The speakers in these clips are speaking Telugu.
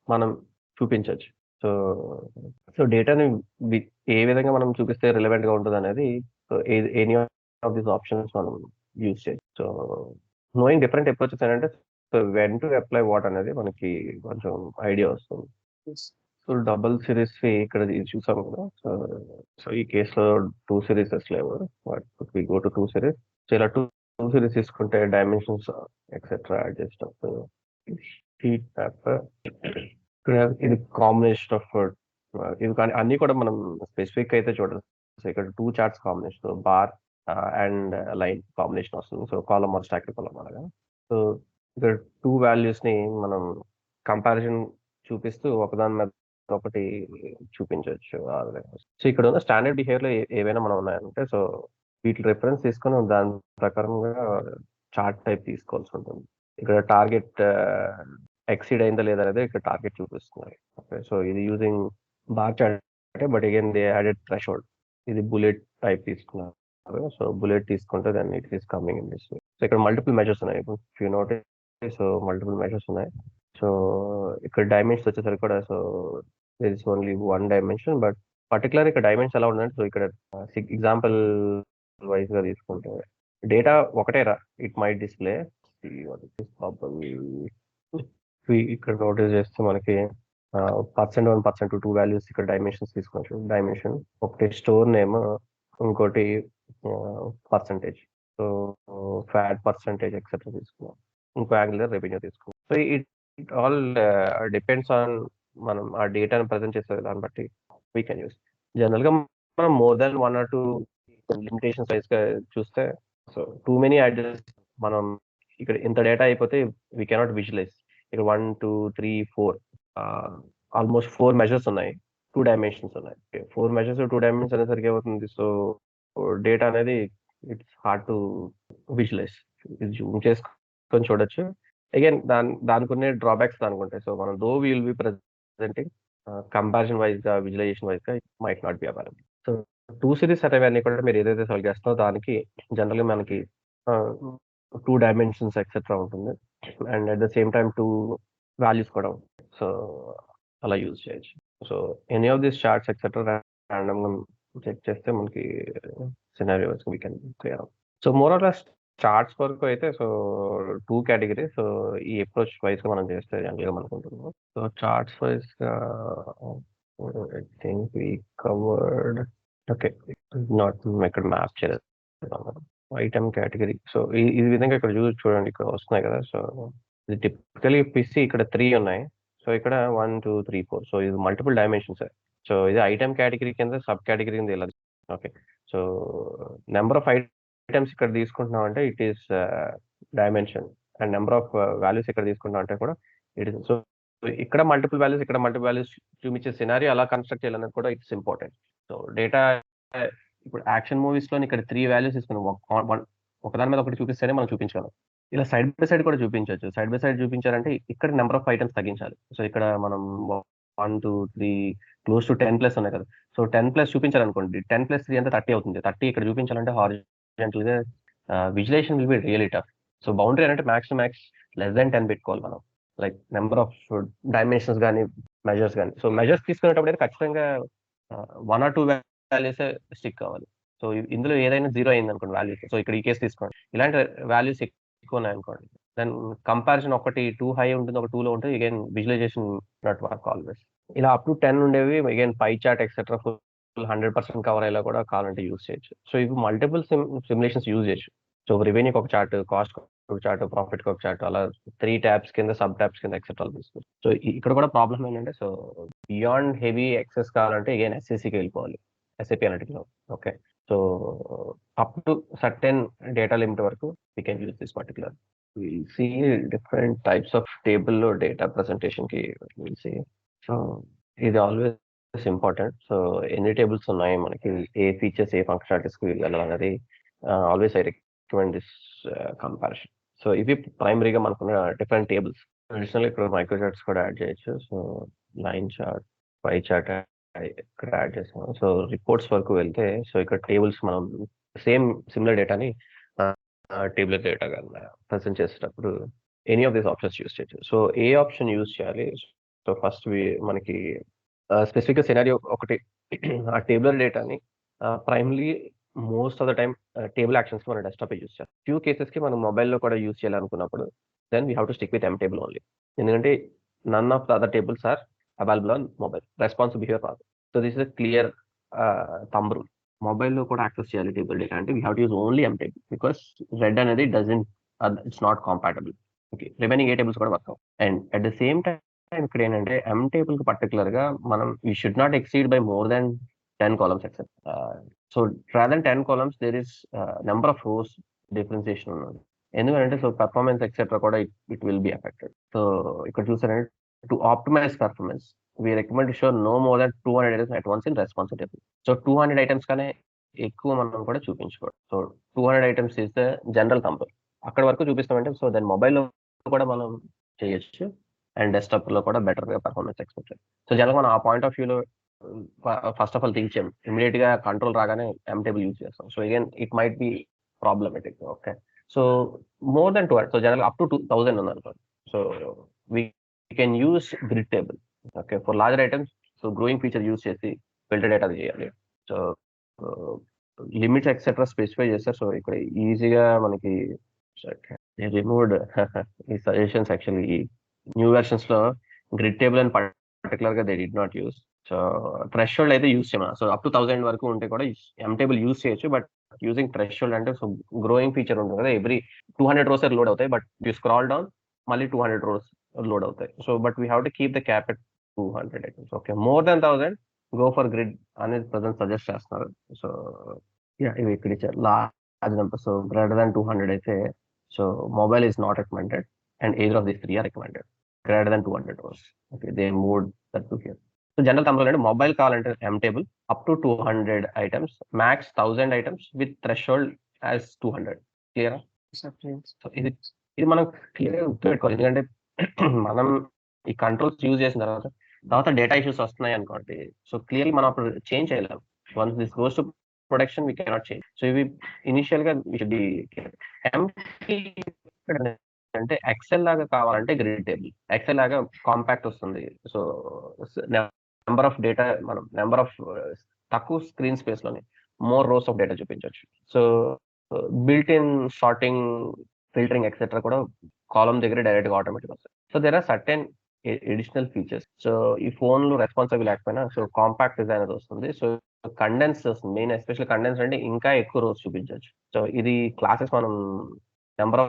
మనం చూపించొచ్చు. సో, సో డేటాని ఏ విధంగా మనం చూపిస్తే రిలవెంట్‌గా ఉంటదనేది ఎనీ ఆఫ్ దీస్ ఆప్షన్స్ మనం యూజ్ చేయొచ్చు. సో, నోయింగ్ డిఫరెంట్ అప్రోచెస్ ఏంటంటే so when to apply what అనేది మనకి కొంచెం ఐడియా వస్తుంది. సో, డబుల్ సిరీస్‌వి ఇక్కడ ఇది చూసాం కదా! సో, సో ఈ కేస్‌లో 2 సిరీసెస్ లేవు. But we go to 2 series. So, ఇలా 2 సిరీస్ తీసుకుంటే డైమెన్షన్స్ ఎక్సెట్రా యాడ్ చేసేటప్పుడు హీట్ మ్యాప్ ఇక్కడ ఇది కాంబినేషన్ ఆఫ్ ఇవి కానీ అన్నీ కూడా మనం స్పెసిఫిక్ అయితే చూడదు. సో, ఇక్కడ 2 charts combination bar and line combination వస్తుంది. So, column or stacked column అలాగా. సో, ఇక్కడ 2 వాల్యూస్‌ని మనం కంపారిజన్ చూపిస్తూ ఒకదాని మీద ఒకటి చూపించొచ్చు. సో, ఇక్కడ ఉన్న స్టాండర్డ్ బిహేవియర్‌లో ఏవైనా మనం ఉన్నాయంటే సో, వీటి రిఫరెన్స్ తీసుకొని దాని ప్రకారంగా చార్ట్ టైప్ తీసుకోవాల్సి ఉంటుంది. ఇక్కడ టార్గెట్ ఎక్సీడ్ అయిందా లేదా అనేది ఇక్కడ టార్గెట్ చూపిస్తున్నారు. ఓకే. సో, ఇది using bar chart but again they added threshold. ఇది బుల్లెట్ టైప్ తీసుకున్నారు. సో, బుల్లెట్ తీసుకుంటే then it is coming in this way. So, ఇక్కడ మల్టిపుల్ మెజర్స్ ఉన్నాయి. ఇప్పుడు if you notice so, multiple measures ఉన్నాయి. సో, ఇక్కడ డైమెన్షన్స్ వచ్చేసరికి కూడా so, there is only one dimension but particular ఇక్కడ డైమెన్షన్ ఎలా ఉందంటే సో, ఇక్కడ ఎగ్జాంపుల్ వైస్‌గా తీసుకుంటే డేటా ఒకటేరా ఇట్ మైట్ డిస్‌ప్లే ఇక్కడ నోటీస్ చేస్తే మనకి పర్సెంట్ 1, పర్సెంట్ 2 వాల్యూస్ ఇక్కడ డైమెన్షన్స్ తీసుకోవచ్చు. డైమెన్షన్ ఒకటి స్టోర్ నేమ్, ఇంకోటి percentage. So, fat percentage etcetera తీసుకున్నాం. ఇంకో యాంగులర్ రెవెన్యూ తీసుకున్నాం. So, it all depends on మనం ఆ డేటాను ప్రెజెంట్ చేసే దాన్ని బట్టి వీ కెన్ యూస్. జనరల్‌గా మనం మోర్ దాన్ 1 ఆర్ 2 లిమిటేషన్స్ వైస్‌గా చూస్తే సో, టూ మెనీ యాడ్జెస్ మనం ఇక్కడ ఇంత డేటా అయిపోతే వీ కెనాట్ విజువలైజ్. ఇక్కడ 1, 2, 3, 4 ఆల్మోస్ట్ 4 మెజర్స్ ఉన్నాయి. 2 డైమెన్షన్స్ ఉన్నాయి. 4 మెజర్స్ 2 డైమెన్షన్స్ అనేసరికి ఏమవుతుంది సో, డేటా అనేది ఇట్స్ హార్డ్ టు విజువలైజ్. ఇది జూమ్ చేసుకొని చూడొచ్చు. అగైన్ దానికున్నే డ్రాబ్యాక్స్ దానికుంటాయి. సో, మనం though we will be presenting comparison వైస్‌గా, విజువలైజేషన్ వైస్‌గా it might not be available. So, 2 series అనేవన్నీ కూడా మీరు ఏదైతే సెలెక్ట్ చేస్తారో దానికి జనరల్‌గా మనకి 2 డైమెన్షన్స్ ఎక్సెట్రా ఉంటుంది. And at the same time 2 values కూడా ఉంటాయి. సో, అలా యూజ్ చేయొచ్చు. So, any of these charts etcetera రాండమ్‌గా check చేస్తే మనకి scenarios we can clear out. So, more or less charts వరకు అయితే సో, 2 కేటగరీస్. సో, ఈ అప్రోచ్ వైస్‌గా మనం చేస్తే జనరల్‌గా మనకుంటుంది. సో, చార్ట్స్ వైస్‌గా I think we covered okay. Not ఇక్కడ మ్యాప్ చేయలేదు. Item category. సో, ఈ విధంగా ఇక్కడ చూడండి ఇక్కడ వస్తున్నాయి కదా! సో, ఇది టిపికల్లీ పిసి ఇక్కడ 3 ఉన్నాయి. సో, ఇక్కడ 1, 2, 3, 4 సో, ఇది మల్టిపుల్ డైమెన్షన్సే. సో, ఇది ఐటెమ్ కేటగరీ కింద సబ్ కేటగరీ కింద ఇలా okay. So, number of items ఇక్కడ తీసుకుంటున్నామంటే it is dimension and number of values ఇక్కడ తీసుకుంటున్నామంటే కూడా ఇట్ ఈస్ సో, ఇక్కడ మల్టిపుల్ వాల్యూస్, ఇక్కడ మల్టిపుల్ వాల్యూస్ చూపించే సినారియో ఎలా కన్‌స్ట్రక్ట్ చేయాలనేది కూడా ఇట్స్ ఇంపార్టెంట్. సో, డేటా ఇప్పుడు యాక్షన్ మూవీస్‌లోని ఇక్కడ 3 వాల్యూస్ తీసుకున్నాం. ఒకదాని మీద ఒకటి చూపిస్తేనే మనం చూపించగలం. ఇలా సైడ్ బై సైడ్ కూడా చూపించొచ్చు. సైడ్ బై సైడ్ చూపించాలంటే ఇక్కడ నంబర్ ఆఫ్ ఐటెమ్స్ తగ్గించాలి. సో, ఇక్కడ మనం 1, 2, 3 క్లోజ్ టు 10+ ఉన్నాయి కదా! సో, 10+ చూపించాలనుకోండి 10+3 ఎంత 30 అవుతుంది. 30 ఇక్కడ చూపించాలంటే హారిజాంటల్‌గా visualisation will be really tough. So, boundary అంటే max to max less than 10 పెట్టుకోవాలి మనం. లైక్ నంబర్ ఆఫ్ డైమెన్షన్స్ గాని, మెజర్స్ గాని. సో, మెజర్స్ తీసుకునేటప్పుడు అయితే ఖచ్చితంగా 1 ఆర్ 2 వాల్యూసే స్టిక్ అవ్వాలి. సో, ఇందులో ఏదైనా 0 అయిందనుకోండి వాల్యూస్. సో, ఇక్కడ ఈ కేస్ తీసుకోండి. ఇలాంటి వాల్యూస్ ఎక్కువున్నాయనుకోండి. దెన్ కంపారిజన్ ఒకటి 2 హై ఉంటుంది. ఒక 2 లో ఉంటుంది. Again visualisation not work always. ఇలా అప్ టు 10 ఉండేవి again pie chart etcetera full 100% cover అయ్యేలా కూడా కావాలంటే యూజ్ చేయొచ్చు. సో, ఇవి మల్టిపుల్ సిమ్యులేషన్స్ యూజ్ చేయొచ్చు. సో, రెవెన్యూకి ఒక చార్ట్, కాస్ట్‌కి ఒక చార్ట్, ప్రాఫిట్‌కి ఒక చార్ట్ అలా 3 టాబ్స్ కింద, సబ్ టాబ్స్ కింద ఎక్సెట్రా తీసుకోవచ్చు. సో, ఇక్కడ కూడా ప్రాబ్లమ్ ఏంటంటే సో, బియాండ్ హెవీ యాక్సెస్ కావాలంటే అగైన్ ఎస్ఎస్‌సికి వెళ్ళిపోవాలి. ఎస్ఏపీ అనలిటిక్స్‌లో. Okay. So, up to certain data limit వరకు we can use this particular. Will see different types of టేబుల్‌లో డేటా ప్రెజెంటేషన్‌కి విల్ సీ. సో, ఇది ఆల్వేస్ ఇంపార్టెంట్. సో, ఎన్ని టేబుల్స్ ఉన్నాయి మనకి, ఏ ఫీచర్స్, ఏ ఫంక్షనాలిటీస్‌కి వెళ్ళాలనేది always I recommend this comparison. So, ఇవి ప్రైమరీగా మనకున్న డిఫరెంట్ టేబుల్స్. అడిషనల్‌గా ఇక్కడ మైక్రో చార్ట్స్ కూడా యాడ్ చేయొచ్చు. So, line chart, pie chart ఇక్కడ యాడ్ చేసాం. సో, రిపోర్ట్స్ వరకు వెళ్తే సో, ఇక్కడ టేబుల్స్ మనం సిమిలర్ డేటాని టేబులర్ డేటాగా ప్రెజెంట్ చేసేటప్పుడు any of these options use చేయొచ్చు. సో ఏ ఆప్షన్ యూస్ చేయాలి? సో ఫస్ట్ మనకి స్పెసిఫిక్గా సినారియో ఒకటి ఆ టేబులర్ డేటాని primarily most of the time table actions మన డెస్క్టాప్ యూస్ చేస్తాం. ఫ్యూ కేసెస్కి మనం మొబైల్లో కూడా యూస్ చేయాలనుకున్నప్పుడు then we have to stick with M table only. ఎందుకంటే none of the other tables are available on mobile. Response behaviour రాదు. So this is clear thumb rule. మొబైల్లో కూడా యాక్సెస్ చేయాలి టేబుల్ డేటా అంటే we have to use only M table because red అనేది doesn't it's not compatible. Okay, remaining ఏ టేబుల్స్ కూడా వర్క్ అవుతాయి. And at the same time ఇక్కడ ఏంటంటే ఎం టేబుల్ కి పర్టికులర్ గా మనం you should not exceed by more than 10 columns except. So rather than 10 columns there is number of rows differentiation ఉన్నది. ఎందుకంటే సో పర్ఫార్మెన్స్ ఎక్సెట్రా కూడా it will be affected. So ఇక్కడ చూసారంటే to optimise performance we recommend to show no more than 200 items at once in responsive table. So 200 items కనే ఎక్కువ మనం కూడా చూపించుకోవడం. So 200 items is the general thumb. అక్కడ వరకు చూపిస్తామంటే సో దాని మొబైల్లో కూడా మనం చేయొచ్చు అండ్ డెస్క్టాప్ లో కూడా better performance expect. So general మనం ఆ పాయింట్ ఆఫ్ వ్యూలో ఫస్ట్ ఆఫ్ ఆల్ థింక్ చేయం. ఇమీడియట్ గా కంట్రోల్ రాగానే ఎం టేబుల్ యూజ్ చేస్తాం. So again it might be problematic. Okay, so more than 200, so general up to 2000 ఉందనుకోండి. So we can use grid table. Okay, for larger items so growing feature use చేసి ఫిల్టర్ డేటా చేయాలి. సో లిమిట్స్ ఎక్సెట్రా స్పెసిఫై చేస్తారు. సో ఇక్కడ ఈజీగా మనకి రిమూవ్డ్ ఈ సజెషన్స్ యాక్చువల్లీ ఈ న్యూ వెర్షన్స్ లో గ్రిడ్ టేబుల్ అని పర్టికులర్ గా they did not use. So threshold అయితే యూస్ చేయమా. సో అప్ టు 1000 వరకు ఉంటే కూడా ఎం టేబుల్ యూస్ చేయొచ్చు. బట్ యూజింగ్ థ్రెషోల్డ్ అంటే సో గ్రోయింగ్ ఫీచర్ ఉంటుంది కదా, ఎవ్రీ 200 రోస్ లోడ్ అవుతాయి. బట్ యూ స్క్రాల్ డౌన్ మళ్ళీ 200 రోస్ లోడ్ అవుతాయి. So but we have to keep the cap at 200 items. Okay, more than 1000 go for grid అనేది ప్రజెంట్ సజెస్ట్ చేస్తున్నారు. సో ఇవి ఇక్కడ ఇచ్చారు large number. So greater than 200 అయితే so mobile is not recommended and either of these three are recommended. Greater than 200 rows. Okay, they moved that to here. So general thumb అంటే మొబైల్ కావాలంటే M table up to 200 items, max 1000 items with threshold as 200. క్లియరా? సో ఇది మనం క్లియర్ గుర్తుపెట్టుకోవాలి. ఎందుకంటే మనం ఈ కంట్రోల్స్ యూజ్ చేసిన తర్వాత డేటా ఇష్యూస్ వస్తున్నాయి అనుకోండి. సో క్లియర్లీ మనం అప్పుడు చేంజ్ చేయలేము. Once this goes to production we cannot change. So ఇవి ఇనిషియల్ గా వీ షుడ్ బి అంటే ఎక్సెల్ లాగా కావాలంటే గ్రిడ్ టేబుల్. ఎక్సెల్ లాగా కాంపాక్ట్ వస్తుంది. సో నెంబర్ ఆఫ్ డేటా మనం నెంబర్ ఆఫ్ తక్కువ స్క్రీన్ స్పేస్ లోనే మోర్ రోస్ ఆఫ్ డేటా చూపించవచ్చు. So built in sorting, filtering etcetera కూడా కాలమ్ దగ్గర డైరెక్ట్ గా ఆటోమేటిక్ వస్తాయి. So there are certain additional features. So ఈ ఫోన్ లో రెస్పాన్సిబుల్ లేకపోయినా సో కాంపాక్ట్ డిజైన్ అది వస్తుంది. సో కండెన్స్ వస్తుంది. మెయిన్ ఎస్పెషల్ కండెన్స్ అంటే ఇంకా ఎక్కువ రోస్ చూపించవచ్చు. సో ఇది క్లాసెస్ మనం నెంబర్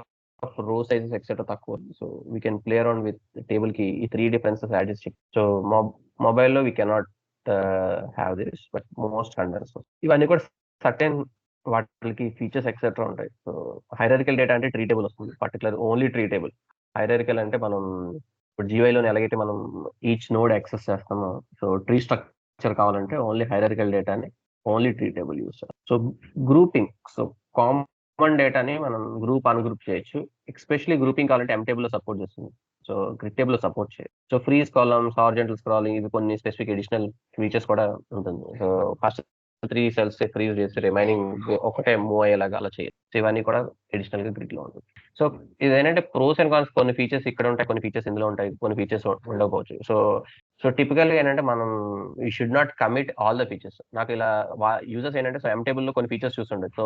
ఆఫ్ రో సైజెస్ ఎక్సెట్రా తక్కువ. So we can play around with table కి ఈ 3 డిఫరెన్సెస్ యాడ్ చేసి. సో మొబైల్లో we cannot have this, but most condense ఇవన్నీ కూడా సర్టెన్ వాటికి ఫీచర్స్ ఎక్సెట్రా ఉంటాయి. సో హైరార్కికల్ డేటా అంటే ట్రీ టేబుల్ వస్తుంది, particular only tree table. Hierarchical అంటే మనం ఇప్పుడు జీవైలోని ఎలాగైతే మనం ఈచ్ నోడ్ యాక్సెస్ చేస్తామో, సో ట్రీ స్ట్రక్చర్ కావాలంటే ఓన్లీ హైరార్కికల్ డేటాని ఓన్లీ ట్రీ టేబుల్ యూస్ చేస్తాం. సో గ్రూపింగ్, సో కామన్ డేటాని మనం గ్రూప్ అన్గ్రూప్ చేయొచ్చు. ఎస్పెషల్లీ గ్రూపింగ్ కావాలంటే ఎం టేబుల్ లో సపోర్ట్ చేస్తుంది. సో గ్రిడ్ టేబుల్ లో సపోర్ట్ చేయొచ్చు. So freeze columns, horizontal scrolling, ఇవి కొన్ని స్పెసిఫిక్ అడిషనల్ ఫీచర్స్ కూడా ఉంటుంది. సో ఫస్ట్ 3 సెల్స్ ఫ్రీజ్ చేసి రిమైనింగ్ ఒకటే మూవ్ అయ్యేలాగా అలా చేయొచ్చు. సో ఇవన్నీ కూడా అడిషనల్ గా గ్రిడ్ లో ఉంటుంది. సో ఇది ఏంటంటే ప్రోస్ అండ్ కాన్స్, కొన్ని ఫీచర్స్ ఇక్కడ ఉంటాయి, కొన్ని ఫీచర్స్ ఇందులో ఉంటాయి, కొన్ని ఫీచర్స్ ఉండకపోవచ్చు. సో టిపికల్ గా ఏంటంటే మనం you should not commit all the features. నాకు ఇలా యూజర్స్ ఏంటంటే సో ఎం టేబుల్ లో కొన్ని ఫీచర్స్ చూస్తుండదు. సో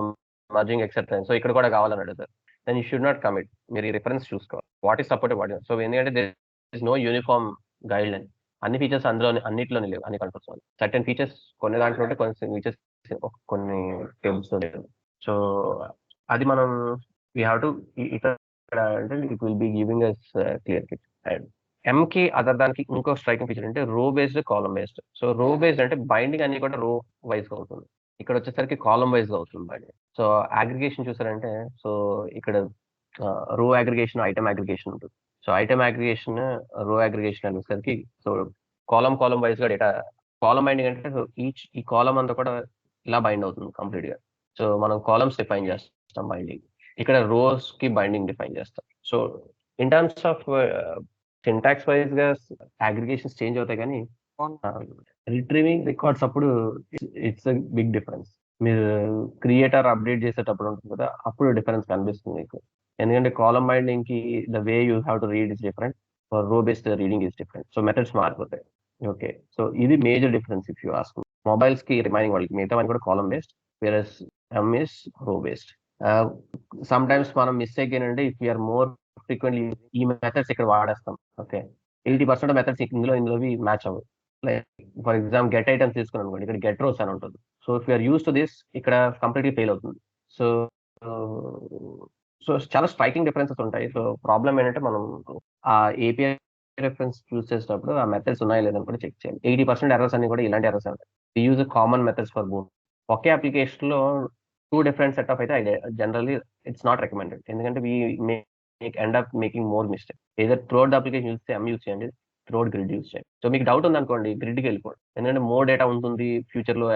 మర్జింగ్ ఎక్సెట్రా, సో ఇక్కడ కూడా కావాలని అడుగుతారు. Then you should not commit. మీరు ఈ రిఫరెన్స్ చూసుకోవాలి, what is supported, what. So ఎందుకంటే there is no uniform guideline. అన్ని ఫీచర్స్ అన్నిట్లోనే లేవు, అన్ని కంట్రోల్స్. సర్టెన్ ఫీచర్స్ కొన్ని దాంట్లో ఉంటే, కొన్ని ఫీచర్స్ కొన్ని టేబుల్స్ లో లేవు. సో అది మనం వీ హ్యావ్ టు ఇక్కడ అంటే it will be giving us clear cut. And ఎం కి అదర్ దానికి ఇంకో స్ట్రైకింగ్ ఫీచర్ అంటే row based, column based. So row based అంటే బైండింగ్ అన్ని కూడా రో వైజ్ గా అవుతుంది. ఇక్కడ వచ్చేసరికి కాలమ్ వైజ్ గా అవుతుంది బైండింగ్. సో అగ్రిగేషన్ చూసారంటే సో ఇక్కడ రో అగ్రిగేషన్, ఐటమ్ అగ్రిగేషన్ ఉంటుంది. సో ఐటమ్ అగ్రిగేషన్, రో అగ్రిగేషన్ అనేసరికి సో కాలమ్ వైజ్ గా డేటా. కాలమ్ బైండింగ్ అంటే సో ఈ కాలమ్ అంతా కూడా ఇలా బైండ్ అవుతుంది కంప్లీట్ గా. సో మనం కాలమ్స్ డిఫైన్ చేస్తాం బైండింగ్, ఇక్కడ రోస్ కి బైండింగ్ డిఫైన్ చేస్తాం. So in terms of syntax wise గా అగ్రిగేషన్స్ చేంజ్ అవుతాయి, కానీ రిట్రీవింగ్ రికార్డ్స్ అప్పుడు ఇట్స్ బిగ్ డిఫరెన్స్. మీరు క్రియేటర్ అప్డేట్ చేసేటప్పుడు ఉంటుంది కదా, అప్పుడు డిఫరెన్స్ కనిపిస్తుంది మీకు. ఎందుకంటే కాలమ్ బైండింగ్ కి the way you have to read is different, for row based reading is different. So methods మారిపోతాయి. ఓకే, సో ఇది major difference if you ask. Mobiles కి రిమైనింగ్ వాళ్ళకి మిగతా కూడా column based, whereas M is row based. Some times మనం మిస్టేక్ ఏంటంటే ఇఫ్ యూఆర్ మోర్ ఫ్రీక్వెంట్లీ ఈ మెథడ్స్ ఇక్కడ వాడేస్తాం. ఓకే, 80% మెథడ్స్ ఇందులోవి మ్యాచ్ అవ్వవు. Like for example get items తీసుకున్నాం అనుకోండి, ఇక్కడ గెట్ రోస్ అని ఉంటుంది. So if you're use to this ఇక్కడ కంప్లీట్లీ ఫెయిల్ అవుతుంది. సో సో చాలా స్ట్రైకింగ్ డిఫరెన్సెస్ ఉంటాయి. సో ప్రాబ్లం ఏంటంటే మనం ఆ ఏపీఐ రెఫరెన్స్ చూస్ చేసేటప్పుడు ఆ మెథడ్స్ ఉన్నాయా లేదని కూడా చెక్ చేయాలి. 80% ఎర్రర్స్ అన్ని కూడా ఇలాంటి ఎర్రర్స్ ఉంటాయి. Use common methods for both. Okay application లో 2 డిఫరెంట్ సెట్ ఆఫ్ అయితే జనరల్లీ ఇట్స్ నాట్ రికమెండెడ్. ఎందుకంటే end up making more mistake. Either throughout the application use M use చేయండి, త్రూఅవుట్ గ్రిడ్ యూస్ చేయండి. సో మీకు డౌట్ ఉంది అనుకోండి, గ్రిడ్కి వెళ్ళిపోండి. ఎందుకంటే మోర్ డేటా ఉంటుంది, ఫ్యూచర్ లో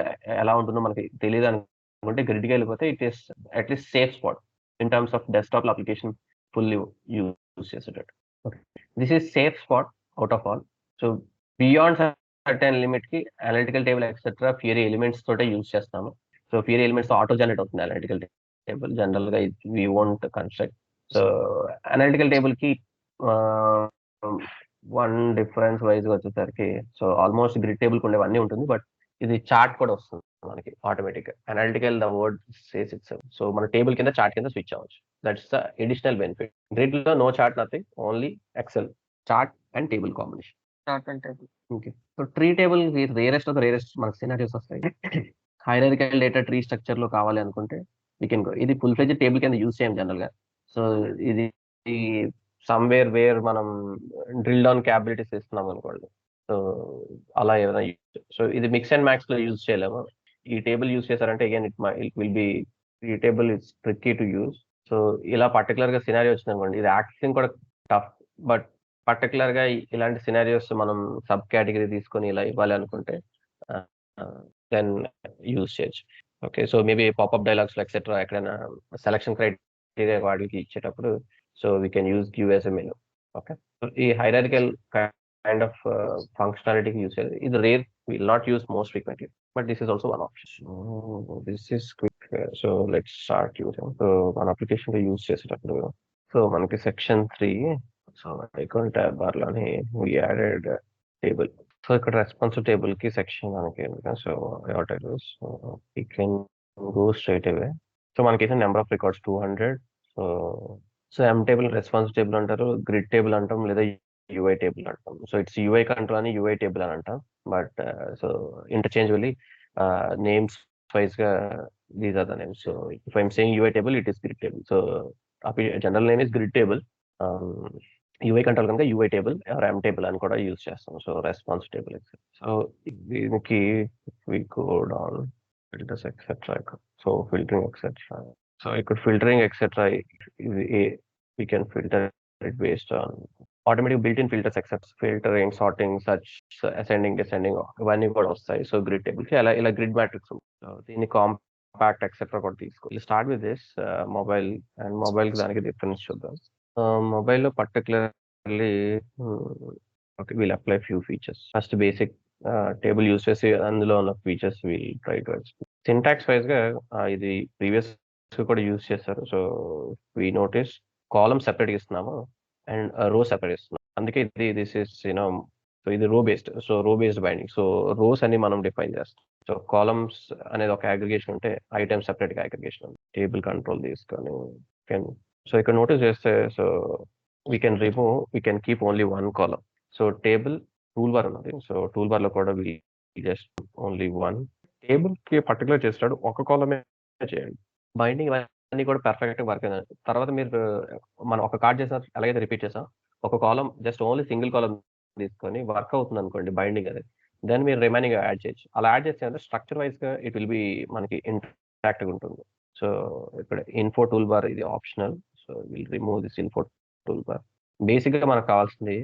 ఎలా ఉంటుందో మనకి తెలియదు అనుకుంటే గ్రిడ్కి వెళ్ళిపోతే it is at least safe spot in terms of desktop application fully use చేసేటట్టు. Okay, this is safe spot out of all. So beyond certain limit కి analytical table etcetera Fiori elements తోటే యూస్ చేస్తాము. So Fiori elements auto generate అవుతుంది అనలిటికల్ టేబుల్. జనరల్ గా we won't construct. So analytical table కి వన్ డిఫరెన్స్ వైజ్ వచ్చేసరికి, సో ఆల్మోస్ట్ గ్రిడ్ టేబుల్ ఉండేవన్నీ ఉంటుంది, బట్ ఇది చార్ట్ కూడా వస్తుంది మనకి automatic. Analytical the word says it's. So మన టేబుల్ కింద చార్ట్ కింద స్విచ్ అవ్వచ్చు. That's the additional benefit. Grid లో no chart, nothing, only Excel, chart and table combination. Chart and table. Okay, so tree table rarest of the rarest మనకి సినారియోస్ వస్తాయి. హైరార్కికల్ డేటా ట్రీ స్ట్రక్చర్ లో కావాలి అనుకుంటే వీ కెన్ గో. ఇది ఫుల్ ఫ్లెడ్జ్ టేబుల్ కింద యూస్ చేయం జనరల్ గా. సో ఇది సమ్వేర్ వేర్ మనం డ్రిల్ డౌన్ క్యాపబిలిటీస్ ఇస్తున్నాం అనుకోండి, సో అలా ఏదైనా యూజ్. సో ఇది మిక్స్ అండ్ మ్యాక్స్ లో యూజ్ చేయలేము. ఈ టేబుల్ యూజ్ చేశారంటే అగైన్ ఇట్ విల్ బి, ఈ table it's tricky to use. So ఇలా పర్టికులర్ గా సినారియో వచ్చింది అనుకోండి, ఇది యాక్సింగ్ కూడా టఫ్. బట్ పర్టికులర్ గా ఇలాంటి సినారియోస్ మనం సబ్ కేటగిరీ తీసుకొని ఇలా ఇవ్వాలి అనుకుంటే దెన్ యూజ్ చేయొచ్చు. Okay, so maybe popup dialogues etcetera ఎక్కడైనా సెలక్షన్ క్రైటీరియా వాటికి ఇచ్చేటప్పుడు, so we can use give as a menu. Okay, ఈ హైరార్కికల్ కైండ్ ఆఫ్ ఫంక్షనాలిటీకి యూజ్ చేయాలి. ఇది rare, will not use most frequently, but this is also one option. This is quick. So let's start using. So మన అప్లికేషన్ లో యూజ్ చేసేటప్పుడు, సో మనకి section 3, so account tab bar లోని వి యాడెడ్ టేబుల్. సో ఇక్కడ రెస్పాన్సివ్ టేబుల్ కి సెక్షన్ మనకి, so what I do, so we can go straight away. So మనకి number of records 200. So so M table response table అంటారు, గ్రిడ్ టేబుల్ అంటాం, లేదా యూఐ టేబుల్ అంటాం. సో ఇట్స్ యూఐ కంట్రోల్ అని యూఐ టేబుల్ అని అంటాం. But so interchangeably names wise గా these are the names. So if I'm saying UI table, it is grid table. So general name is grid table. UI control కనుక UI table or M table అని కూడా యూజ్ చేస్తాం. So response table. సో దీనికి we go down filters etcetera. So filtering etcetera. So ఇక్కడ filtering etcetera, we can filter it based on automatic built-in filters, except filtering, sorting, such ascending, descending, ఇవన్నీ కూడా వస్తాయి. సో గ్రిడ్ టేబుల్ కి ఇలా గ్రిడ్ మ్యాట్రిక్స్. దీన్ని కాంపాక్ట్ ఎక్సెట్రా కూడా తీసుకోవాలి. Start with this mobile. And mobile కి దానికి డిఫరెన్స్ చూద్దాం. మొబైల్లో particularly okay, we'll apply few features. First basic table use చేసి అందులో ఉన్న features we'll try to explain. Syntax wise గా ఇది ప్రీవియస్ కూడా యూస్ చేస్తారు. So we notice column separate ఇస్తున్నాము అండ్ రో సెపరేట్ ఇస్తున్నాం. అందుకే దిస్ ఇస్ యూనో, సో ఇది row based. So row based binding. So rose అని మనం డిఫైన్ చేస్తాం. సో కాలమ్స్ అనేది ఒక అగ్రిగేషన్ ఉంటే ఐటమ్ సెపరేట్ గా అగ్రిగేషన్. టేబుల్ కంట్రోల్ తీసుకొని సో ఇక్కడ నోటీస్ చేస్తే, so we can remove, we can keep only one column. So table tool bar ఉన్నది. సో టూల్ బార్ లో కూడా జస్ట్ ఓన్లీ వన్. టేబుల్ కి పర్టికులర్ చేస్తాడు, ఒక కాలమే చేయండి. బైండింగ్ ఇవన్నీ కూడా పర్ఫెక్ట్ గా వర్క్ అయింది. తర్వాత మీరు మనం ఒక కార్డ్ చేసాం, అలాగైతే రిపీట్ చేసాం, ఒక కాలం జస్ట్ ఓన్లీ సింగిల్ కాలం తీసుకొని వర్క్ అవుతుంది అనుకోండి బైండింగ్ అనేది, దెన్ మీరు రిమైనింగ్ యాడ్ చేయొచ్చు. అలా యాడ్ చేస్తే స్ట్రక్చర్ వైజ్ గా ఇట్ విల్ బి మనకి ఇంట్రాక్ట్ గా ఉంటుంది. సో ఇక్కడ ఇన్ఫో టూల్ బార్ ఇది optional. So will remove this info toolbar. Basic గా మనకు కావాల్సింది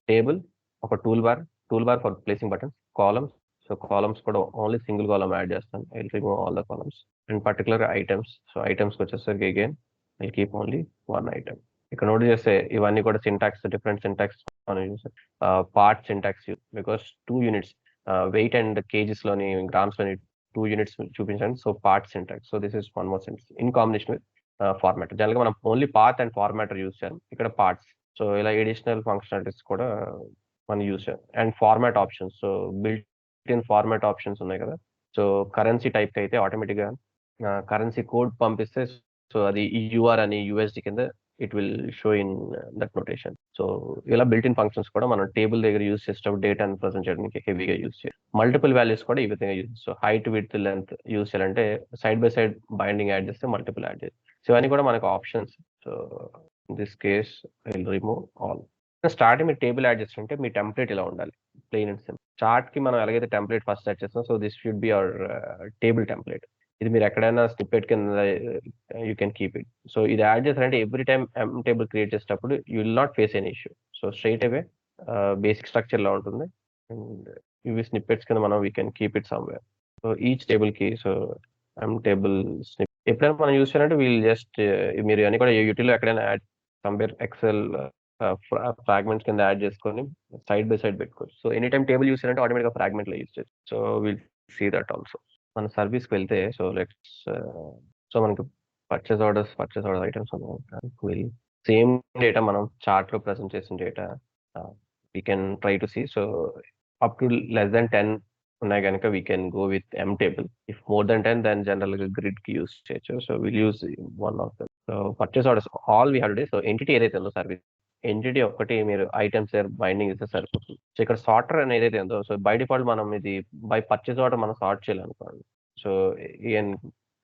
టేబుల్, ఒక toolbar for placing buttons, columns. So columns కూడా ఓన్లీ సింగిల్ కాలమ్ యాడ్ చేస్తాను. I will remove all the columns. And particular items. So items వచ్చేసరికి again I keep only one item. ఇక్కడ నోట్ చేస్తే ఇవన్నీ కూడా సింటాక్స్, డిఫరెంట్ సింటాక్స్ మనం చూసాం. Part syntax because 2 units, weight and kgs లోని, గ్రామ్స్ లోని 2 యూనిట్స్ చూపించండి. So part syntax. So this is one more syntax in combination with format. జనరల్గా మనం only path and formatter use చేయాలి, ఇక్కడ పార్ట్స్. సో ఇలా ఎడిషనల్ ఫంక్షనాలిటీస్ కూడా మనం యూజ్ చేయాలి. And format options, so built in format options ఉన్నాయి కదా. సో కరెన్సీ టైప్ అయితే ఆటోమేటిక్గా కరెన్సీ కోడ్ పంపిస్తే, సో అది యూఆర్ అని యూఎస్డి కింద it will show in that notation. So ఇలా బిల్ట్ ఇన్ ఫంక్షన్స్ కూడా మనం టేబుల్ దగ్గర యూజ్ చేసేటప్పుడు డేటాను ప్రజెంట్ చేయడానికి హెవీగా యూజ్ చేయాలి. మల్టిపుల్ వాల్యూస్ కూడా ఈ విధంగా use, so height width length use చేయాలంటే side by side binding add చేస్తే మల్టిపుల్ యాడ్ చేయాలి. సో ఇవన్నీ కూడా మనకు options. So in this case I will remove all. Starting మీరు టేబుల్ యాడ్ చేస్తుంటే మీ టెంప్లెట్ ఇలా ఉండాలి, ప్లెయిన్ అండ్ సింపుల్. చార్ట్ కి మనం ఎలాగైతే టెంప్లెట్ ఫస్ట్ సెట్ చేస్తాం, so this should be our table template. ఇది మీరు ఎక్కడైనా స్నిప్పెట్ కింద you can keep it. So ఇది యాడ్ చేస్తారంటే every time M table create చేసేటప్పుడు you will not face any issue. So straight away basic structure లా ఉంటుంది. అండ్ ఇవి స్నిప్పెట్స్ కింద మనం we can keep it somewhere. So each table కి సో ఎం టేబుల్ స్నిప్ ఎప్పుడైనా మనం యూస్ చేయాలంటే వీల్ జస్ట్ మీరు అన్ని కూడా యూటిలో ఎక్కడైనా యాడ్ సమ్వేర్ ఎక్సెల్ ఫ్రాగ్మెంట్స్ కింద యాడ్ చేసుకొని సైడ్ బై సైడ్ పెట్టుకోవచ్చు. So any time table use చేయాలంటే ఆటోమేటిక్గా ఫ్రాగ్మెంట్ లో యూస్ చేయొచ్చు. So will see that also. మన సర్వీస్కి వెళ్తే సో లెట్స్ సో మనకి పర్చేస్ ఆర్డర్ ఐటమ్స్ ఉన్నాయి. సేమ్ డేటా మనం చార్ట్ లో ప్రెసెంట్ చేసిన data we can try to see. So up to less than 10 ఉన్నాయి కనుక we can go with M table. If more than 10 then general గా గ్రిడ్ కి యూస్ చేయొచ్చు. So we'll use one of them. So purchase orders all we have to day. So entity ఏదైతే ఉందో సర్వీస్ ఎంటిటీ ఒక్కటి మీరు ఐటమ్స్ బైండింగ్ ఇస్తే సరిపోతుంది. సో ఇక్కడ సార్టర్ అనేది ఏదైతే ఉందో, సో బై డిఫాల్ట్ మనం ఇది బై పర్చేస్ ఆర్డర్ మనం సార్ట్ చేయాలనుకోండి. సో ఈయన్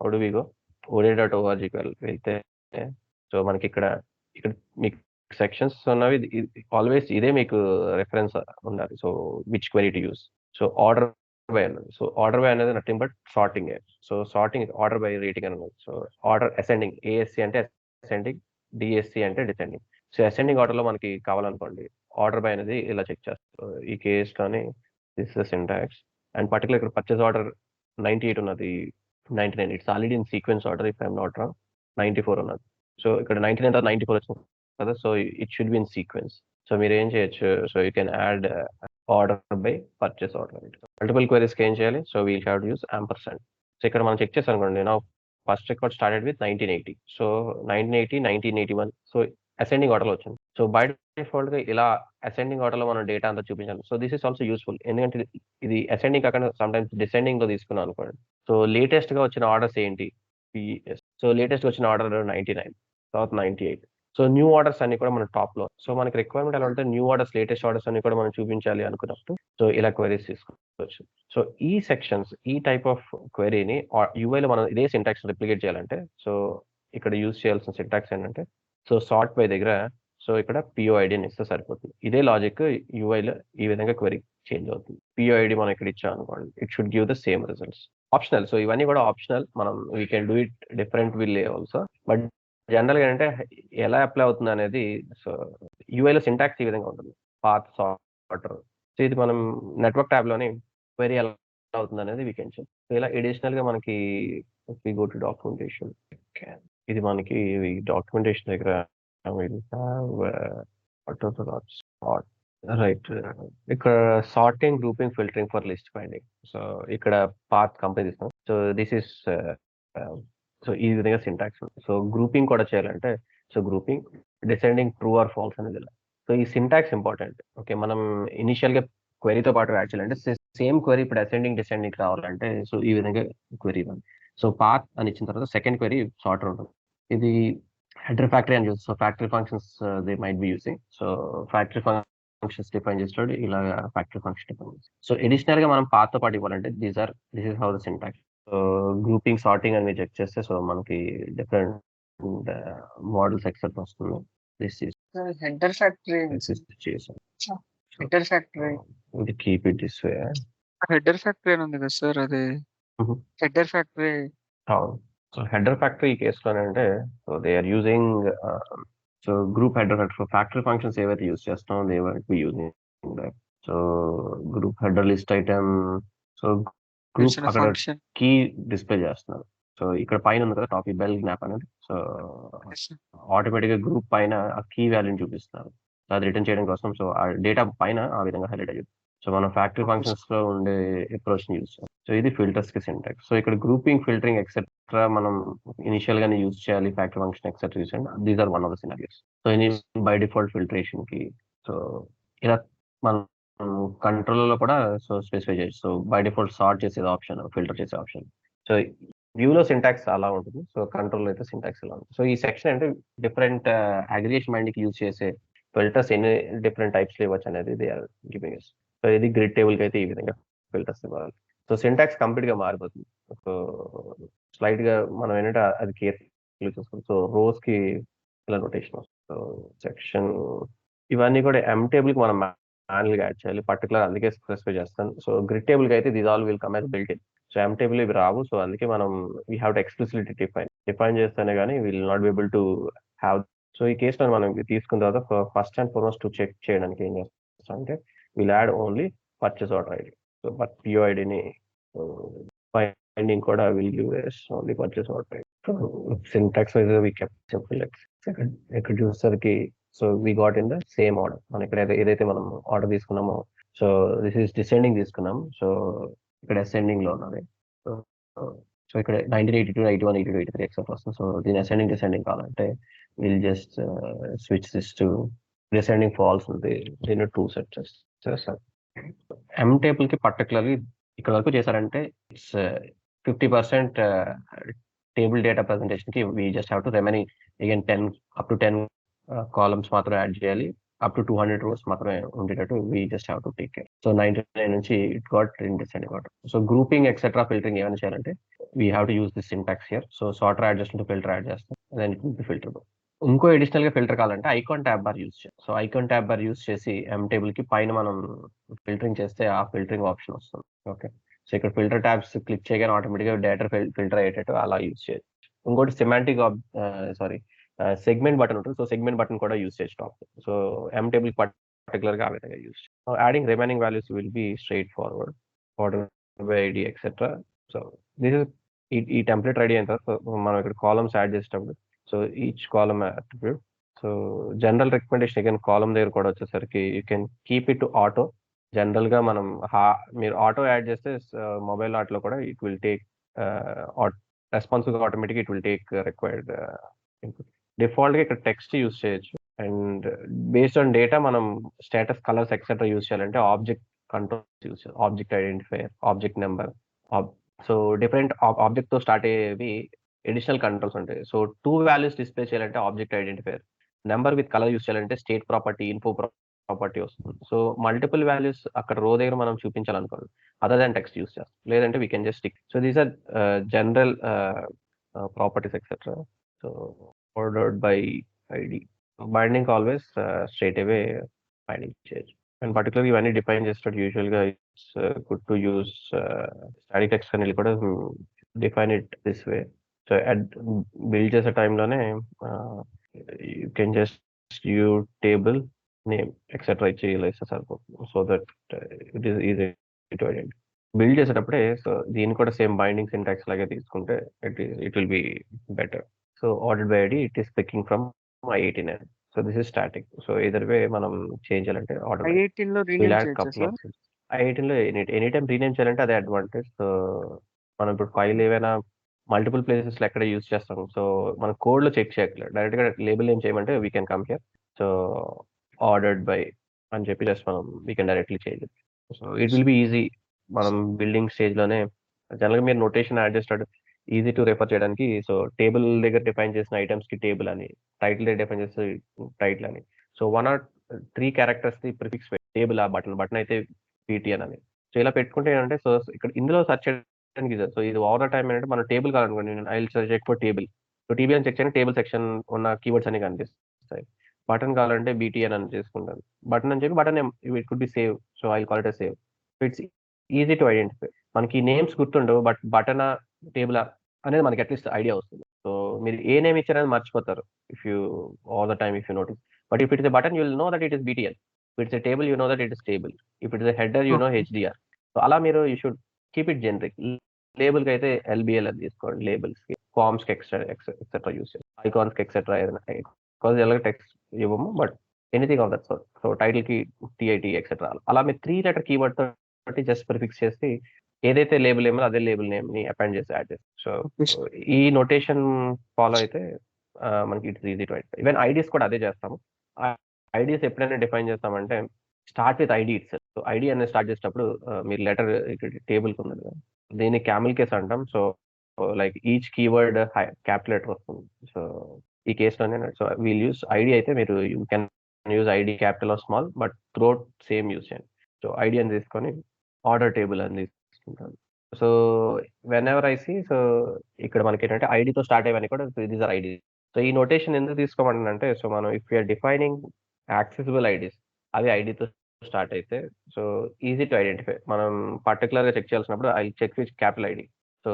how do we go, oda.org వెళ్తే సో మనకి ఇక్కడ మీకు సెక్షన్స్ ఉన్నవి. ఆల్వేస్ ఇదే మీకు రెఫరెన్స్ ఉండాలి. So which query to use. So order by అన్నది, సో ఆర్డర్ బై అనేది nothing but sorting. So sorting order buy rating అని ఉన్నది. సో ఆర్డర్ అసెండింగ్, ఏఎస్సి అంటే అసెండింగ్, డిఎస్సి అంటే డిసెండింగ్. సో అసెండింగ్ ఆర్డర్ లో మనకి కావాలనుకోండి, ఆర్డర్ బై అనేది ఇలా చెక్ చేస్తాం. ఈ కేస్ కానీ దిస్ సింటాక్స్. అండ్ పర్టికులర్ ఇక్కడ పర్చేస్ ఆర్డర్ 98 ఉన్నది, 99 it's already in sequence order if I'm not wrong. 94 ఉన్నది. సో ఇక్కడ 99 తర్వాత 94 వచ్చింది కదా, so it should be in sequence. So మీరు ఏం చేయొచ్చు, so you can add order by purchase order. Multiple క్వెరీస్కి ఏం చేయాలి, so we have to use ampersand. So ఇక్కడ మనం చెక్ చేసాం అనుకోండి, నా first record started with 1980. So 1980, 1981 so ascending order లో వచ్చింది. సో బై డిఫాల్ట్ గా ఇలా అసెండింగ్ ఆర్డర్ లో మనం డేటా అంతా చూపించాలి. So this is also useful, ఎందుకంటే ఇది అసెండింగ్ కాకుండా సమ్ టైమ్స్ డిసెండింగ్ లో తీసుకున్నాం అనుకోండి. సో లేటెస్ట్ గా వచ్చిన ఆర్డర్స్ ఏంటి, సో లేటెస్ట్ వచ్చిన ఆర్డర్ 99, తర్వాత 98. సో న్యూ ఆర్డర్స్ అన్ని కూడా మన టాప్ లో. సో మనకి రిక్వైర్మెంట్ ఎలా ఉంటే న్యూ ఆర్డర్స్, లేటెస్ట్ ఆర్డర్స్ అన్ని కూడా మనం చూపించాలి అనుకున్నప్పుడు సో ఇలా క్వెరీస్ తీసుకోవచ్చు. సో ఈ సెక్షన్స్, ఈ టైప్ ఆఫ్ క్వెరీని యూఐలో మనం ఇదే సింటాక్స్ రిప్లికేట్ చేయాలంటే, సో ఇక్కడ యూజ్ చేయాల్సిన సింటాక్స్ ఏంటంటే, సో సార్ట్ బై దగ్గర సో ఇక్కడ పిఓఐడిని ఇస్తే సరిపోతుంది. ఇదే లాజిక్ యూఐలో ఈ విధంగా క్వెరీ చేంజ్ అవుతుంది. పిఓఐడి మనం ఇక్కడ ఇచ్చాం అనుకోండి, it should give the same results. Optional, so ఇవన్నీ కూడా ఆప్షనల్, మనం we can do it different will also. But general గా ఏంటంటే ఎలా అప్లై అవుతుంది అనేది, సో యూఐలో సింటాక్స్ ఈ విధంగా ఉంటుంది, పాత్ సార్టర్. సో ఇది మనం నెట్వర్క్ ట్యాబ్ లోని క్వెరీ ఎలా అవుతుంది అనేది వీ కెన్ చెక్. సో ఇలా అడిషనల్ గా మనకి గో టు డాక్యుమెంటేషన్, ఇది మనకి డాక్యుమెంటేషన్ దగ్గర రైట్. ఇక్కడ sorting, grouping, filtering for list binding. So ఇక్కడ పాత్ కంపెనీ ఇస్తాం. సో దిస్ ఇస్ సో ఈ విధంగా సింటాక్స్. సో గ్రూపింగ్ కూడా చేయాలంటే, so grouping descending true or false అనేది ఇలా. సో ఈ సింటాక్స్ ఇంపార్టెంట్. ఓకే, మనం ఇనిషియల్ గా క్వెరీతో పాటు యాడ్ చేయాలంటే సేమ్ క్వెరీ ఇప్పుడు అసెండింగ్ డిసెండింగ్ రావాలంటే సో ఈ విధంగా క్వెరీ ఇవ్వాలి. సో పాత్ అని ఇచ్చిన తర్వాత సెకండ్ క్వెరీ సార్టర్ ఉంటుంది. ఇది హెడర్ ఫ్యాక్టరీ అని చూస్తే, so factory functions they might be using. So factory functions define చేస్తాడు, ఇలా ఫ్యాక్టరీ ఫంక్షన్ డిఫైన్ చేస్తాడు. సో అడిషనల్ గా మనం పాత్ తో పాటు ఇవ్వాలంటే this is how the syntax. So grouping, sorting అని మీరు చెక్ చేస్తే సో మనకి డిఫరెంట్ మోడల్స్ ఎక్సెప్ట్ వస్తుంది. This is header factory. Header factory ఇది keep it this way. Header factory అని ఉంది కదా సార్, అది header factory. So header factory ఈ కేసులోనే అంటే, so they are using so group header factory. So factory functions ఏవైతే యూజ్ చేస్తామో they might be using that. So group header list item, so group అక్కడ కీ డిస్ప్లే చేస్తున్నారు. సో ఇక్కడ పైన ఉంది కదా టాప్ బెల్ జ్ఞాప్ అనేది, సో ఆటోమేటిక్ గా గ్రూప్ పైన ఆ కీ వాల్యూని చూపిస్తున్నారు. సో అది రిటర్న్ చేయడం కోసం సో ఆ డేటా పైన ఆ విధంగా హైలైట్ అయ్యింది. సో మనం ఫ్యాక్టరీ ఫంక్షన్స్ లో ఉండే అప్రోచ్ ని యూజ్ చేస్తాం. సో ఇది ఫిల్టర్స్ కి సింటాక్స్. సో ఇక్కడ గ్రూపింగ్, ఫిల్టరింగ్ ఎక్సెట్రా మనం ఇనిషియల్ గానే యూజ్ చేయాలి, ఫ్యాక్టర్ ఫంక్షన్ ఎక్సెట్రా యూజ్ చేయండి. These are one of the scenarios. So ఇది బై డిఫాల్ట్ ఫిల్టరేషన్ కి. సో ఇలా మనం కంట్రోల్ లో కూడా సో స్పెసిఫై చేయొచ్చు. సో బై డిఫాల్ట్ సార్ట్ చేసేది ఆప్షన్, ఫిల్టర్ చేసే ఆప్షన్. సో వ్యూలో సింటాక్స్ అలా ఉంటుంది, సో కంట్రోల్ అయితే సింటాక్స్ ఇలా ఉంటుంది. సో ఈ సెక్షన్ అంటే డిఫరెంట్ అగ్రిగేషన్ మైండింగ్ యూజ్ చేసే ఫిల్టర్స్ ఎన్ని డిఫరెంట్ టైప్స్ లో ఇవ్వచ్చు అనేది they are giving us. So ఇది గ్రిడ్ టేబుల్ కి అయితే ఈ విధంగా ఫిల్టర్స్ ఇవ్వాలి. సో సింటాక్స్ కంప్లీట్ గా మారిపోతుంది. సో స్లైడ్ గా మనం ఏంటంటే అది కేర్ఫుల్ చూసుకుంటాం. సో రోస్ కి ఇలా నోటేషన్ వస్తుంది. సో సెక్షన్ ఇవన్నీ కూడా ఎం టేబుల్ కి మనం మాన్యువల్ గా యాడ్ చేయాలి, పర్టికులర్ అందుకే స్పెసిఫై చేస్తాను. సో గ్రిడ్ టేబుల్ కి అయితే this all will come as built in. So M table ఇవి రావు. సో అందుకే మనం we have to explicitly define చేస్తేనే కానీ will not be able to have. So ఈ కేసులో మనం ఇది తీసుకున్న తర్వాత first and foremost to check చేయడానికి ఏం చేస్తాం అంటే will add only purchase order ID. So but పిఓఐడిని ఫైండింగ్ కూడా will give only purchase order ID. Syntax wise we kept simple. ఇక్కడ చూసేసరికి so we got in the same order. మనం ఇక్కడ ఏదైతే మనం ఆర్డర్ తీసుకున్నామో, సో దిస్ ఈస్ డిసెండింగ్ తీసుకున్నాం. సో ఇక్కడ అసెండింగ్ లో ఉన్నది. సో ఇక్కడ 1982, 81, 82, 83 ఎక్సెప్ట్ వస్తుంది. సో దీని అసెండింగ్ డిసెండింగ్ కావాలంటే will just switch this to descending false ఉంది, దీన్ని ట్రూ సెట్ చేస్తారు. ఎం టేబుల్ కి పర్టికులర్లీ ఇక్కడ వరకు చేశారంటే ఇట్స్ 50% టేబుల్ డేటా ప్రెజెంటేషన్ కి we just have to remaining again 10 up to 10 columns మాత్రం యాడ్ చేయాలి, అప్ టు 200 rows మాత్రమే ఉండేటట్టు we just have to take care. So 99 నుంచి it got descending order. So grouping etcetera filtering ఏమైనా చేయాలంటే we have to use this syntax here. So sorter add చేస్తుంటే ఫిల్టర్ యాడ్ చేస్తాం, then it will be filter. ఇంకో అడిషనల్ గా ఫిల్టర్ కావాలంటే ఐకాన్ ట్యాబ్ బార్ యూస్ చేయాలి. So icon tab bar use చేసి ఎం టేబుల్ కి పైన మనం ఫిల్టరింగ్ చేస్తే ఆ ఫిల్టరింగ్ ఆప్షన్ వస్తుంది. ఓకే, సో ఇక్కడ ఫిల్టర్ ట్యాబ్స్ క్లిక్ చేయగానే ఆటోమేటిక్ గా డేటా ఫిల్టర్ అయ్యేటట్టు అలా యూస్ చేయొచ్చు. ఇంకోటి సిమాంటిక్ సెగ్మెంట్ బటన్ ఉంటుంది. సో సెగ్మెంట్ బటన్ కూడా యూస్ చేయొచ్చు top. So M table particular గా ఆ విధంగా use adding remaining values will be straight forward, order by ID etcetera. So this is ఈ టెంప్లెట్ రెడీ అయిన తర్వాత మనం ఇక్కడ కాలమ్స్ యాడ్ చేసేటప్పుడు so each column attribute. So general recommendation again column దగ్గర కూడా వచ్చేసరికి you can keep it to auto. General గా మనం మీరు ఆటో యాడ్ చేస్తే మొబైల్ ఆటలో కూడా it will take responsive automatic, it will take required input. Default గా ఇక్కడ టెక్స్ట్ యూస్ చేయొచ్చు. అండ్ బేస్డ్ ఆన్ డేటా మనం స్టేటస్, కలర్స్ ఎక్సెట్రా యూస్ చేయాలంటే ఆబ్జెక్ట్ కంట్రోల్స్ యూస్ చేయాలి. Object identifier, object number. So different object తో స్టార్ట్ అయ్యేవి అడిషనల్ కంట్రోల్స్ ఉంటాయి. సో 2 వాల్యూస్ డిస్ప్లే చేయాలంటే object identifier, number with colour use చేయాలంటే స్టేట్ ప్రాపర్టీ, ఇన్ఫో ప్రాపర్టీ వస్తుంది. సో మల్టిపుల్ వాల్యూస్ అక్కడ రో దగ్గర మనం చూపించాలనుకోండి అదర్ దాన్ టెక్స్ట్ యూస్ చేస్తాం, లేదంటే we can just stick. So these are general properties etcetera. So ordered by ID, binding always straight away binding చేయొచ్చు. అండ్ పర్టికులర్ ఇవన్నీ డిఫైన్ చేసేటప్పుడు యూజువల్ గా it's good to use static text అనేది కూడా define it this way. So build చేసే టైంలోనే you can just you table name etcetera ఇచ్చి ఇలా ఇస్తే సరిపోతుంది. So that it is easy to identify. Build చేసేటప్పుడే సో దీన్ని కూడా సేమ్ బైండింగ్ సింటాక్స్ లాగే తీసుకుంటే it will be better. So ordered by ID it is picking from I89. So this is static. So either way మనం చేంజ్ చేయాలంటే ఆర్డర్ I18 లో రీనేమ్ చేయొచ్చా సార్? I18 లో ఎనీ టైం రీనేమ్ చేయాలంటే అదే అడ్వాంటేజ్. సో మనం ఇప్పుడు ఫైల్ ఏవైనా మల్టిపుల్ ప్లేసెస్ లో ఎక్కడ యూస్ చేస్తాం, సో మన కోడ్ లో చెక్ చేయట్లేదు, డైరెక్ట్ గా లేబుల్ ఏం చేయమంటే we can come here. So ordered by అని చెప్పి జస్ట్ మనం we can directly change. So it will be easy. మనం బిల్డింగ్ స్టేజ్ లోనే జనరల్ గా మీరు నోటేషన్ యాడ్ చేస్తాడు, ఈజీ టు రెఫర్ చేయడానికి. సో టేబుల్ దగ్గర డిఫైన్ చేసిన ఐటమ్స్ కి టేబుల్ అని, టైటిల్ దగ్గర డిఫైన్ చేస్తే టైటిల్ అని. So 1 or 3 characters the prefix table, ఆ బటన్ అయితే PTN అని. సో ఇలా పెట్టుకుంటే ఏంటంటే సో ఇక్కడ ఇందులో సెర్చ్ చేయడానికి సో ఇది ఓవర్ ద టైం ఏంటంటే మన టేబుల్ కావాలనుకోండి, నేను I will check for table. So TB అని చెక్ చేయని టేబుల్ సెక్షన్ ఉన్న కీవర్డ్స్ అన్ని కనిపిస్తాయి. బటన్ కావాలంటే BTN అని చేసుకుంటాను. బటన్ అని చెప్పి button it could be save. So I call it a save. It's easy to identify. మనకి నేమ్స్ గుర్తుండవు, బట్ బటన్ టేబుల్ అనేది మనకి అట్లీస్ట్ ఐడియా వస్తుంది. సో మీరు ఏ నేమ్ ఇచ్చారని మర్చిపోతారు if you all the time if you notice. But if it's a button you will know that it is BTN. If it's a table, you know that it is table. If it is a header, you know HDR. So అలా మీరు you should keep it generic. Label కి అయితే LBL అని తీసుకోండి, లేబుల్స్ కి, ఫార్మ్స్ కి ఎక్సెట్రా యూస్ చేస్తాం, ఐకాన్స్ కి ఎక్సెట్రా ఏదైనా బికాజ్ ఎలాగ టెక్స్ట్ ఇవ్వము, but anything of that sort. So title కి TIT ఎక్సెట్రా అలా మీరు 3 letter కీవర్డ్ తోటి జస్ట్ ప్రిఫిక్స్ చేసి ఏదైతే లేబుల్ నేమ్ అదే లేబుల్ నేమ్ ని అపెండ్ చేసి యాడ్ చేస్తాం. So okay sir. ఈ నోటేషన్ ఫాలో అయితే మనకి it's easy to identify. Even IDs కూడా అదే చేస్తాము. ఐడీస్ ఎప్పుడైనా డిఫైన్ చేస్తామంటే start with ID it's. So ID అనేది స్టార్ట్ చేసేటప్పుడు మీరు లెటర్ ఇక్కడ టేబుల్ ఉంది కదా, దీన్ని క్యామిల్ కేస్ అంటాం. So like each keyword capital letter వస్తుంది. సో ఈ కేసులోనే సో వీల్ యూస్ ఐడి అయితే మీరు you can use ID capital or small, but throughout same use చేయండి. సో ఐడి అని తీసుకొని ఆర్డర్ టేబుల్ అని తీసుకుంటాను. So whenever I see, so ఇక్కడ మనకి ఏంటంటే ఐడితో స్టార్ట్ అయ్యేవన్నీ కూడా దీస్ ఆర్ ఐడి. సో ఈ నోటేషన్ ఎందుకు తీసుకోమంటే, సో మనం if you're defining accessible IDs అవి ఐడితో స్టార్ట్ అయితే సో ఈజీ టు ఐడెంటిఫై. మనం పర్టికులర్గా చెక్ చేయాల్సినప్పుడు I check with capital ID. So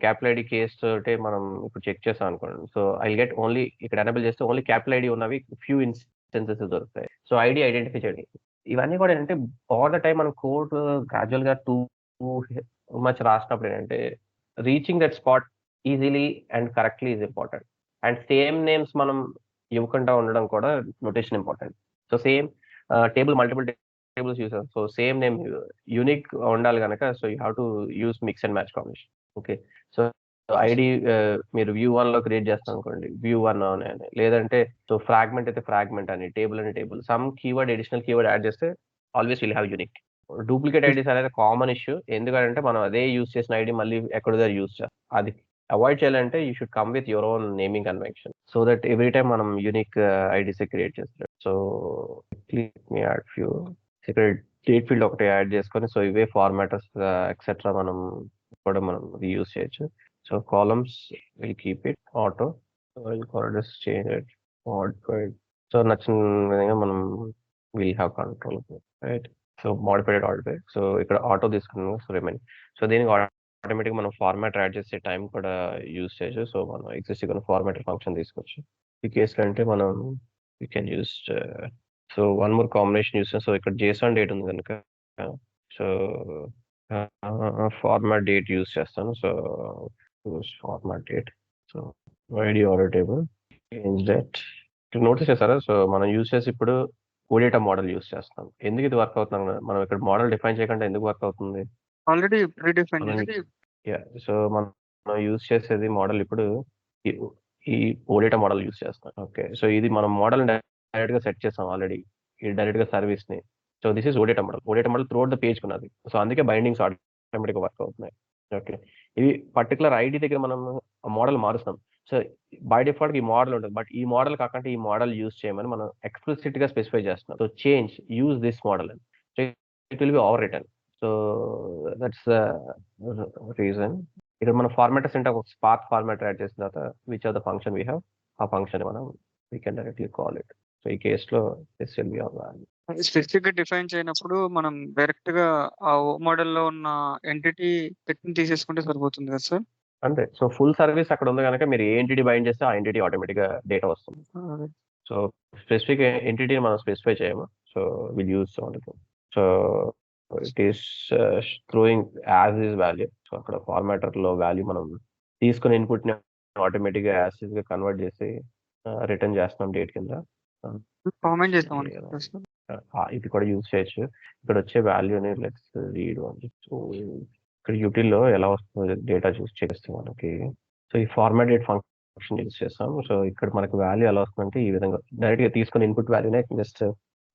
capital ID case తోటే మనం ఇప్పుడు చెక్ చేస్తాం అనుకోండి. సో ఐ గెట్ ఓన్లీ ఇక్కడ ఎనేబుల్ చేస్తే ఓన్లీ క్యాపిటల్ ఐడి ఉన్నవి ఫ్యూ ఇన్స్టెన్సెస్ దొరుకుతాయి. సో ఐడి ఐడెంటిఫై చేయండి. ఇవన్నీ కూడా ఏంటంటే ఆల్ ద టైమ్ మనం కోడ్ గ్రాడ్యువల్ గా టూ మచ్ రాసినప్పుడు ఏంటంటే reaching that spot easily and correctly is important. And same names మనం ఇవ్వకుండా ఉండడం కూడా notation important. So same table multiple tables use, so same name unique ఉండాలి కనుక so you have to use mix and match combination. Okay, so ID మీరు వ్యూ 1 లో క్రియేట్ చేస్తాం అనుకోండి, వ్యూ 1 అని, లేదంటే సో ఫ్రాగ్మెంట్ అయితే ఫ్రాగ్మెంట్ అని, టేబుల్ అని table, some keyword additional keyword add చేస్తే always will have unique. Duplicate IDs అనేది కామన్ ఇష్యూ. ఎందుకంటే మనం అదే యూస్ చేసిన ఐడి మళ్ళీ ఎక్కడో యూస్ చేస్తాం. అది అవాయిడ్ చేయాలంటే you should come with your own naming convention so that every time మనం యూనిక్ ఐడీస్ క్రియేట్ చేస్తాం. సో మీ యాడ్ ఫ్యూ ఇక్కడ డేట్ ఫీల్డ్ ఒకటి యాడ్ చేసుకొని సో ఇవే ఫార్మాటర్స్ ఎక్సెట్రా మనం కూడా మనం యూస్ చేయొచ్చు. So columns will keep it auto, change it modified. So నచ్చిన విధంగా మనం will have control, right. So modified auto. So ఇక్కడ ఆటో తీసుకున్నాం. సో రిమైనింగ్ సో దీనికి ఆటోమేటిక్ మనం ఫార్మాట్ యాడ్ చేసే టైం కూడా యూస్ చేయొచ్చు. సో మనం ఎగ్జిస్టింగ్ ఫార్మాట్ ఫంక్షన్ తీసుకోవచ్చు. ఈ కేసులో అంటే మనం you can use so one more combination use. So ఇక్కడ JSON డేట్ ఉంది కనుక సో ఫార్మాట్ డేట్ యూస్ చేస్తాను. So format date, so ID order table change date. Notice చేస్తారా? సో మనం యూస్ చేసి ఇప్పుడు ఓడేటా మోడల్ యూస్ చేస్తాం. ఎందుకు ఇది వర్క్ అవుతుంది? మనం ఇక్కడ మోడల్ డిఫైన్ చేయకుండా ఎందుకు వర్క్ అవుతుంది? ఆల్రెడీ ప్రీ డిఫైన్ సో మనం యూస్ చేసేది మోడల్ ఇప్పుడు ఈ ఓడేటా మోడల్ యూస్ చేస్తాం. ఓకే, సో ఇది మనం మోడల్ డైరెక్ట్ గా సెట్ చేస్తాం ఆల్రెడీ, ఈ డైరెక్ట్ గా సర్వీస్ ని. So this is OData model. OData model throughout the page ఉన్నది. సో అందుకే బైండింగ్స్ ఆటోమేటిక్ గా వర్క్ అవుతున్నాయి. ఓకే, ఇవి పర్టికులర్ ఐడి దగ్గర మనం మోడల్ మారుస్తాం. సో బై డిఫాల్ట్ ఈ మోడల్ ఉంటుంది, బట్ ఈ మోడల్ కాకుండా ఈ మోడల్ యూస్ చేయమని మనం ఎక్స్ప్లిసిట్ గా స్పెసిఫై చేస్తున్నాం. So change use this model అని, so it will be over return. So that's reason. ఇక్కడ మనం ఫార్మాటర్స్ అంటే ఒక స్పార్క్ ఫార్మాట్ యాడ్ చేసిన తర్వాత which are the function we have, ఆ ఫంక్షన్ మనం we can directly call it. So ఈ కేసులో this will be our value. Specific గా డిఫైన్ చేయనప్పుడు మనం డైరెక్ట్ గా ఆ మోడల్లో ఉన్న ఎంటిటీ పెట్టిని తీసేసుకుంటే సరిపోతుంది కదా సార్? అంతే. సో ఫుల్ సర్వీస్ అక్కడ ఉంది కనుక మీరు ఏ ఎంటిటీ బైండ్ చేస్తే ఆ ఎంటిటీ ఆటోమేటిక్ గా డేటా వస్తుంది. సో స్పెసిఫిక్ ఎంటిటీని మనం స్పెసిఫై చేయము. So we'll use so it is throwing as is value. So అక్కడ ఫార్మాటర్ లో వాల్యూ మనం తీసుకుని ఇన్పుట్ ని ఆటోమేటిక్ గా యాజ్ ఈజ్ గా కన్వర్ట్ చేసి రిటర్న్ చేస్తున్నాం డేట్ కింద. కామెంట్ చేస్తాం. ఇది కూడా యూజ్ చేయొచ్చు. ఇక్కడ వచ్చే వాల్యూని లెట్స్ రీడ్ అని. సో ఇక్కడ యూటిల్లో ఎలా వస్తుందో డేటా చూస్ చేస్తే మనకి, సో ఈ ఫార్మాట్ డేట్ ఫంక్షన్ యూజ్ చేస్తాం. సో ఇక్కడ మనకి వాల్యూ ఎలా వస్తుందంటే ఈ విధంగా డైరెక్ట్ గా తీసుకుని ఇన్పుట్ వాల్యూనే జస్ట్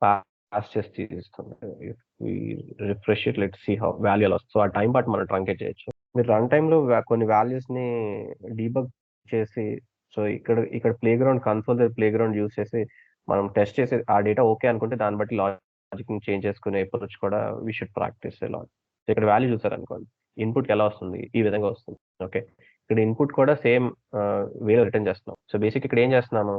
పాస్ చేసి తీస్తుంది. Refresh it, let's see how value ఎలా వస్తుంది. సో ఆ టైం పాటు మనం ట్రంకేట్ చేయొచ్చు. మీరు రన్ టైమ్ లో కొన్ని వాల్యూస్ ని డీబగ్ చేసి, సో ఇక్కడ play ground console play ground use చేసి మనం టెస్ట్ చేసి ఆ డేటా ఓకే అనుకుంటే దాన్ని బట్టి లాజిక్ చేంజ్ చేసుకునే అప్రోచ్ కూడా వీ షుడ్ ప్రాక్టీస్ లాట్. ఇక్కడ వాల్యూ చూసారు అనుకోండి, ఇన్పుట్ ఎలా వస్తుంది, ఈ విధంగా వస్తుంది. ఓకే, ఇక్కడ ఇన్పుట్ కూడా సేమ్ వేలో రిటర్న్ చేస్తున్నాం. సో బేసిక్ ఇక్కడ ఏం చేస్తున్నాము,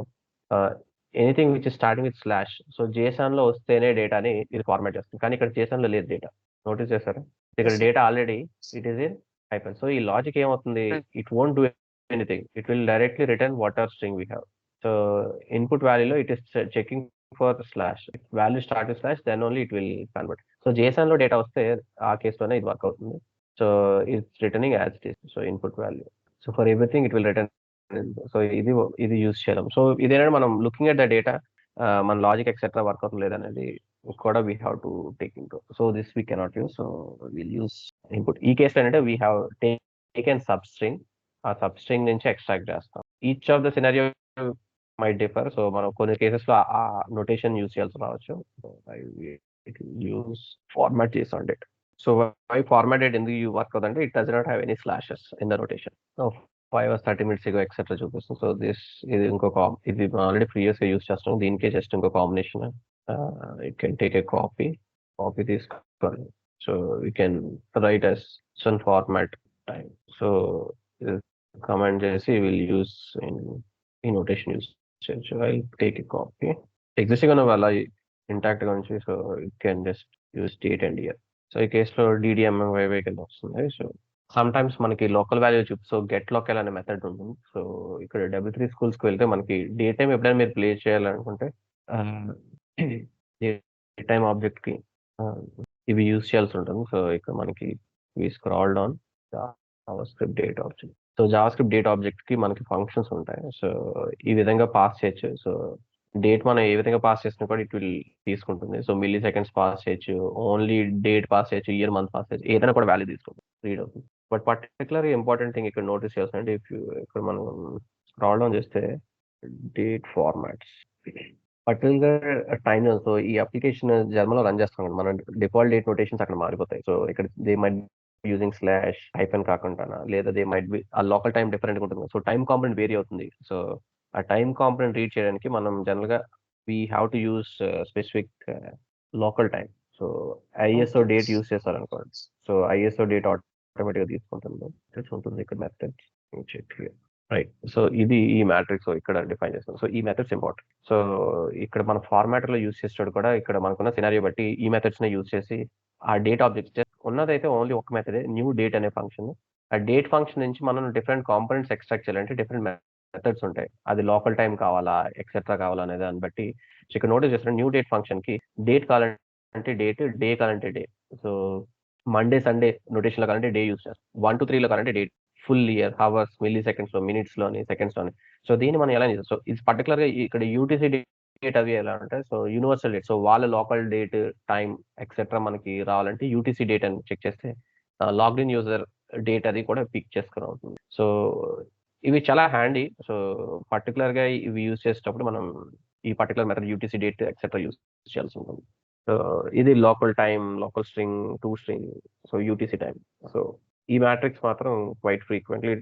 anything which starting with slash. So JSON లో వస్తేనే డేటాని ఇది ఫార్మాట్ చేస్తుంది, కానీ ఇక్కడ JSON లో లేదు డేటా. నోటీస్ చేస్తారా? ఇక్కడ data already it is in అయిపోయింది. సో ఈ లాజిక్ ఏమవుతుంది, it won't do anything, it will directly return what are string we have. So input వాల్యూలో it is checking for slash, value start with slash, then only it will convert. So JSON లో డేటా వస్తే ఆ కేసులోనే ఇది వర్క్ అవుతుంది. So it's returning as it is. So input value, so for everything it will return. So ఇది యూజ్ చేయడం. సో ఇదేనా మనం లుకింగ్ ఎట్ ద డేటా, మన లాజిక్ ఎక్సెట్రా వర్క్ అవుతుంది లేదనేది కూడా we have to take into. So this we cannot use. So we'll use input. ఈ కేసులో ఏంటంటే we have taken sub string, ఆ సబ్ స్ట్రింగ్ నుంచి ఎక్స్ట్రాక్ట్ చేస్తాం. Each of the scenario might differ. So మనం కొన్ని కేసెస్ లో ఆ నోటేషన్ యూజ్ చేయాల్సి రావచ్చు. యూజ్ ఫార్మాట్ చేసాం డేట్. సో వై ఫార్మాటెడ్ ఎందుకు యూ వర్క్ అవుతుందంటే it does not have any slashes in the notation. 5 or 30 minutes ago etcetera చూపిస్తుంది. సో ఇది ఇంకొక ఇది ఆల్రెడీ ప్రీవియస్ గా యూజ్ చేస్తాం. దీనికే జస్ట్ ఇంకో combination. It can take a copy తీసుకోవాలి. So we can write as some format time. So command చేసి విల్ యూస్ ఈ నోటేషన్ యూస్ చేయొచ్చు. I take a copy. Existing ఉన్న వాళ్ళ ఇంటాక్ట్ గా ఉంచి so it can just use date and year. So ఈ కేసులో DDMMY కింద వస్తుంది. సో సమ్ టైమ్స్ మనకి లోకల్ వాల్యూ చూపి సో గెట్ లోకల్ అనే మెథడ్ ఉంటుంది. సో ఇక్కడ W3 schools కి వెళ్తే మనకి డే టైం ఎప్పుడైనా మీరు ప్లే చేయాలనుకుంటే డే టైం ఆబ్జెక్ట్ కి ఇవి యూజ్ చేయాల్సి ఉంటుంది. సో ఇక్కడ మనకి scroll down JavaScript date object. So JavaScript date object కి మనకి ఫంక్షన్స్ ఉంటాయి. సో ఈ విధంగా పాస్ చేయొచ్చు. సో డేట్ మనం ఏ విధంగా పాస్ చేసినా కూడా ఇట్ విల్ తీసుకుంటుంది. సో మిల్లీ సెకండ్స్ పాస్ చేయొచ్చు, ఓన్లీ డేట్ పాస్ చేయొచ్చు, ఇయర్ మంత్ పాస్ చేయొచ్చు, ఏదైనా కూడా వాల్యూ తీసుకుంటుంది, రీడ్ అవుతుంది. బట్ పర్టికులర్ ఇంపార్టెంట్ థింగ్ ఇక్కడ నోటీస్ చేస్తానంటే ఇక్కడ మనం స్క్రాల్ డౌన్ చేస్తే date formats particular time. So ఈ అప్లికేషన్ జర్మలో రన్ చేస్తాం కదా, మనం డిఫాల్ట్ డేట్ నోటేషన్స్ అక్కడ మారిపోతాయి. సో ఇక్కడ they might using slash hyphen కాకుండా, లేదా దే మైట్ బి ఆ లోకల్ టైం డిఫరెంట్ ఉంటుంది. సో టైం కాంపోనెంట్ వేరీ అవుతుంది. సో ఆ టైం కాంపోనెంట్ రీడ్ చేయడానికి మనం జనరల్ గా we have to use specific local time. So ISO date use చేస్తారనుకోండి. సో ISO డేట్ ఆటోమేటిక్ గా తీసుకుంటుంది. ఉంటుంది ఇక్కడ మెథడ్ రైట్. సో ఇది ఈ మ్యాట్రిక్స్ ఇక్కడ డిఫైన్ చేస్తాం. సో ఈ మెథడ్స్ ఇంపార్టెంట్. సో ఇక్కడ మన ఫార్మాటర్ లో యూస్ చేసేటప్పుడు కూడా ఇక్కడ మనకున్న సినారియో బట్టి ఈ మెథడ్స్ ని యూస్ చేసి ఆ డేట్ ఆబ్జెక్ట్ ఉన్నదైతే ఓన్లీ ఒక మెథడ్ న్యూ డేట్ అనే ఫంక్షన్. ఆ డేట్ ఫంక్షన్ నుంచి మనం డిఫరెంట్ కాంపోనెంట్స్ ఎక్స్ట్రాక్ట్ చేయాలంటే డిఫరెంట్ మెథడ్స్ ఉంటాయి. అది లోకల్ టైం కావాలా ఎక్సెట్రా కావాలా అనే దాన్ని బట్టి. సో ఇక్కడ నోటీస్ చేస్తున్న న్యూ డేట్ ఫంక్షన్ కి డేట్ కావాలంటే డేట్, డే కావాలంటే day. So Monday Sunday notation లో కావాలంటే డే యూస్ చేస్తాం. 1 to 3 లో కావాలంటే date, full year, hours, milli seconds లో, మినిట్స్ లోని, సెకండ్స్ లోని. సో దీన్ని మనం ఎలా చేస్తాం? సో ఇది పర్టికులర్ గా ఇక్కడ UTC డేట్ అవి ఎలా ఉంటాయి? So universal date. సో వాళ్ళ లోకల్ డేట్, టైం ఎక్సెట్రా మనకి రావాలంటే UTC డేట్ అని చెక్ చేస్తే లాగ్ఇన్ యూజర్ డేట్ అది కూడా పిక్ చేసుకుని అవుతుంది. సో ఇవి చాలా హ్యాండీ. సో పర్టికులర్ గా ఇవి యూజ్ చేసేటప్పుడు మనం ఈ particular method UTC date etcetera use చేయాల్సి ఉంటుంది. సో ఇది local time, local string, to string, so UTC time. So ఈ మ్యాట్రిక్స్ మాత్రం క్వైట్ ఫ్రీక్వెంట్లీ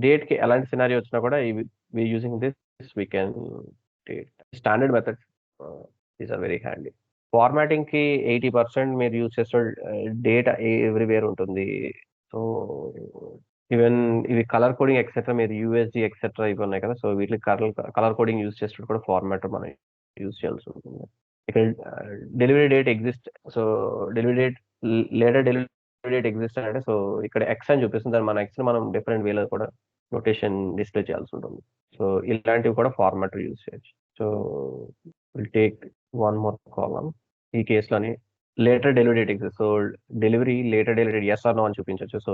డేట్ కి ఎలాంటి సినారియో వచ్చినా కూడా we using this we can date. Standard methods these are very handy. Formatting కి 80% మీరు యూజ్ చేసే డేట్ ఎవ్రీవేర్ ఉంటుంది. సో ఈవెన్ ఇవి కలర్ కోడింగ్ ఎక్సెట్రా మీరు USG ఎక్సెట్రా ఇవి ఉన్నాయి కదా. సో వీటికి కలర్ కోడింగ్ యూజ్ చేసేటప్పుడు కూడా ఫార్మాట్ మనం యూజ్ చేయాల్సి ఉంటుంది. ఇక్కడ delivery date exist. So delivery date later delivery date exist అంటే సో ఇక్కడ X అని చూపిస్తుంది. దాన్ని మన X ని మనం డిఫరెంట్ వేలో కూడా నోటేషన్ డిస్ప్లే చేయాల్సి ఉంటుంది. సో ఇలాంటివి కూడా ఫార్మాట్ యూజ్ చేయొచ్చు. So will take one more column. ఈ కేసులోని later delivery date exist. So delivery later delivery date yes or no అని చూపించవచ్చు. సో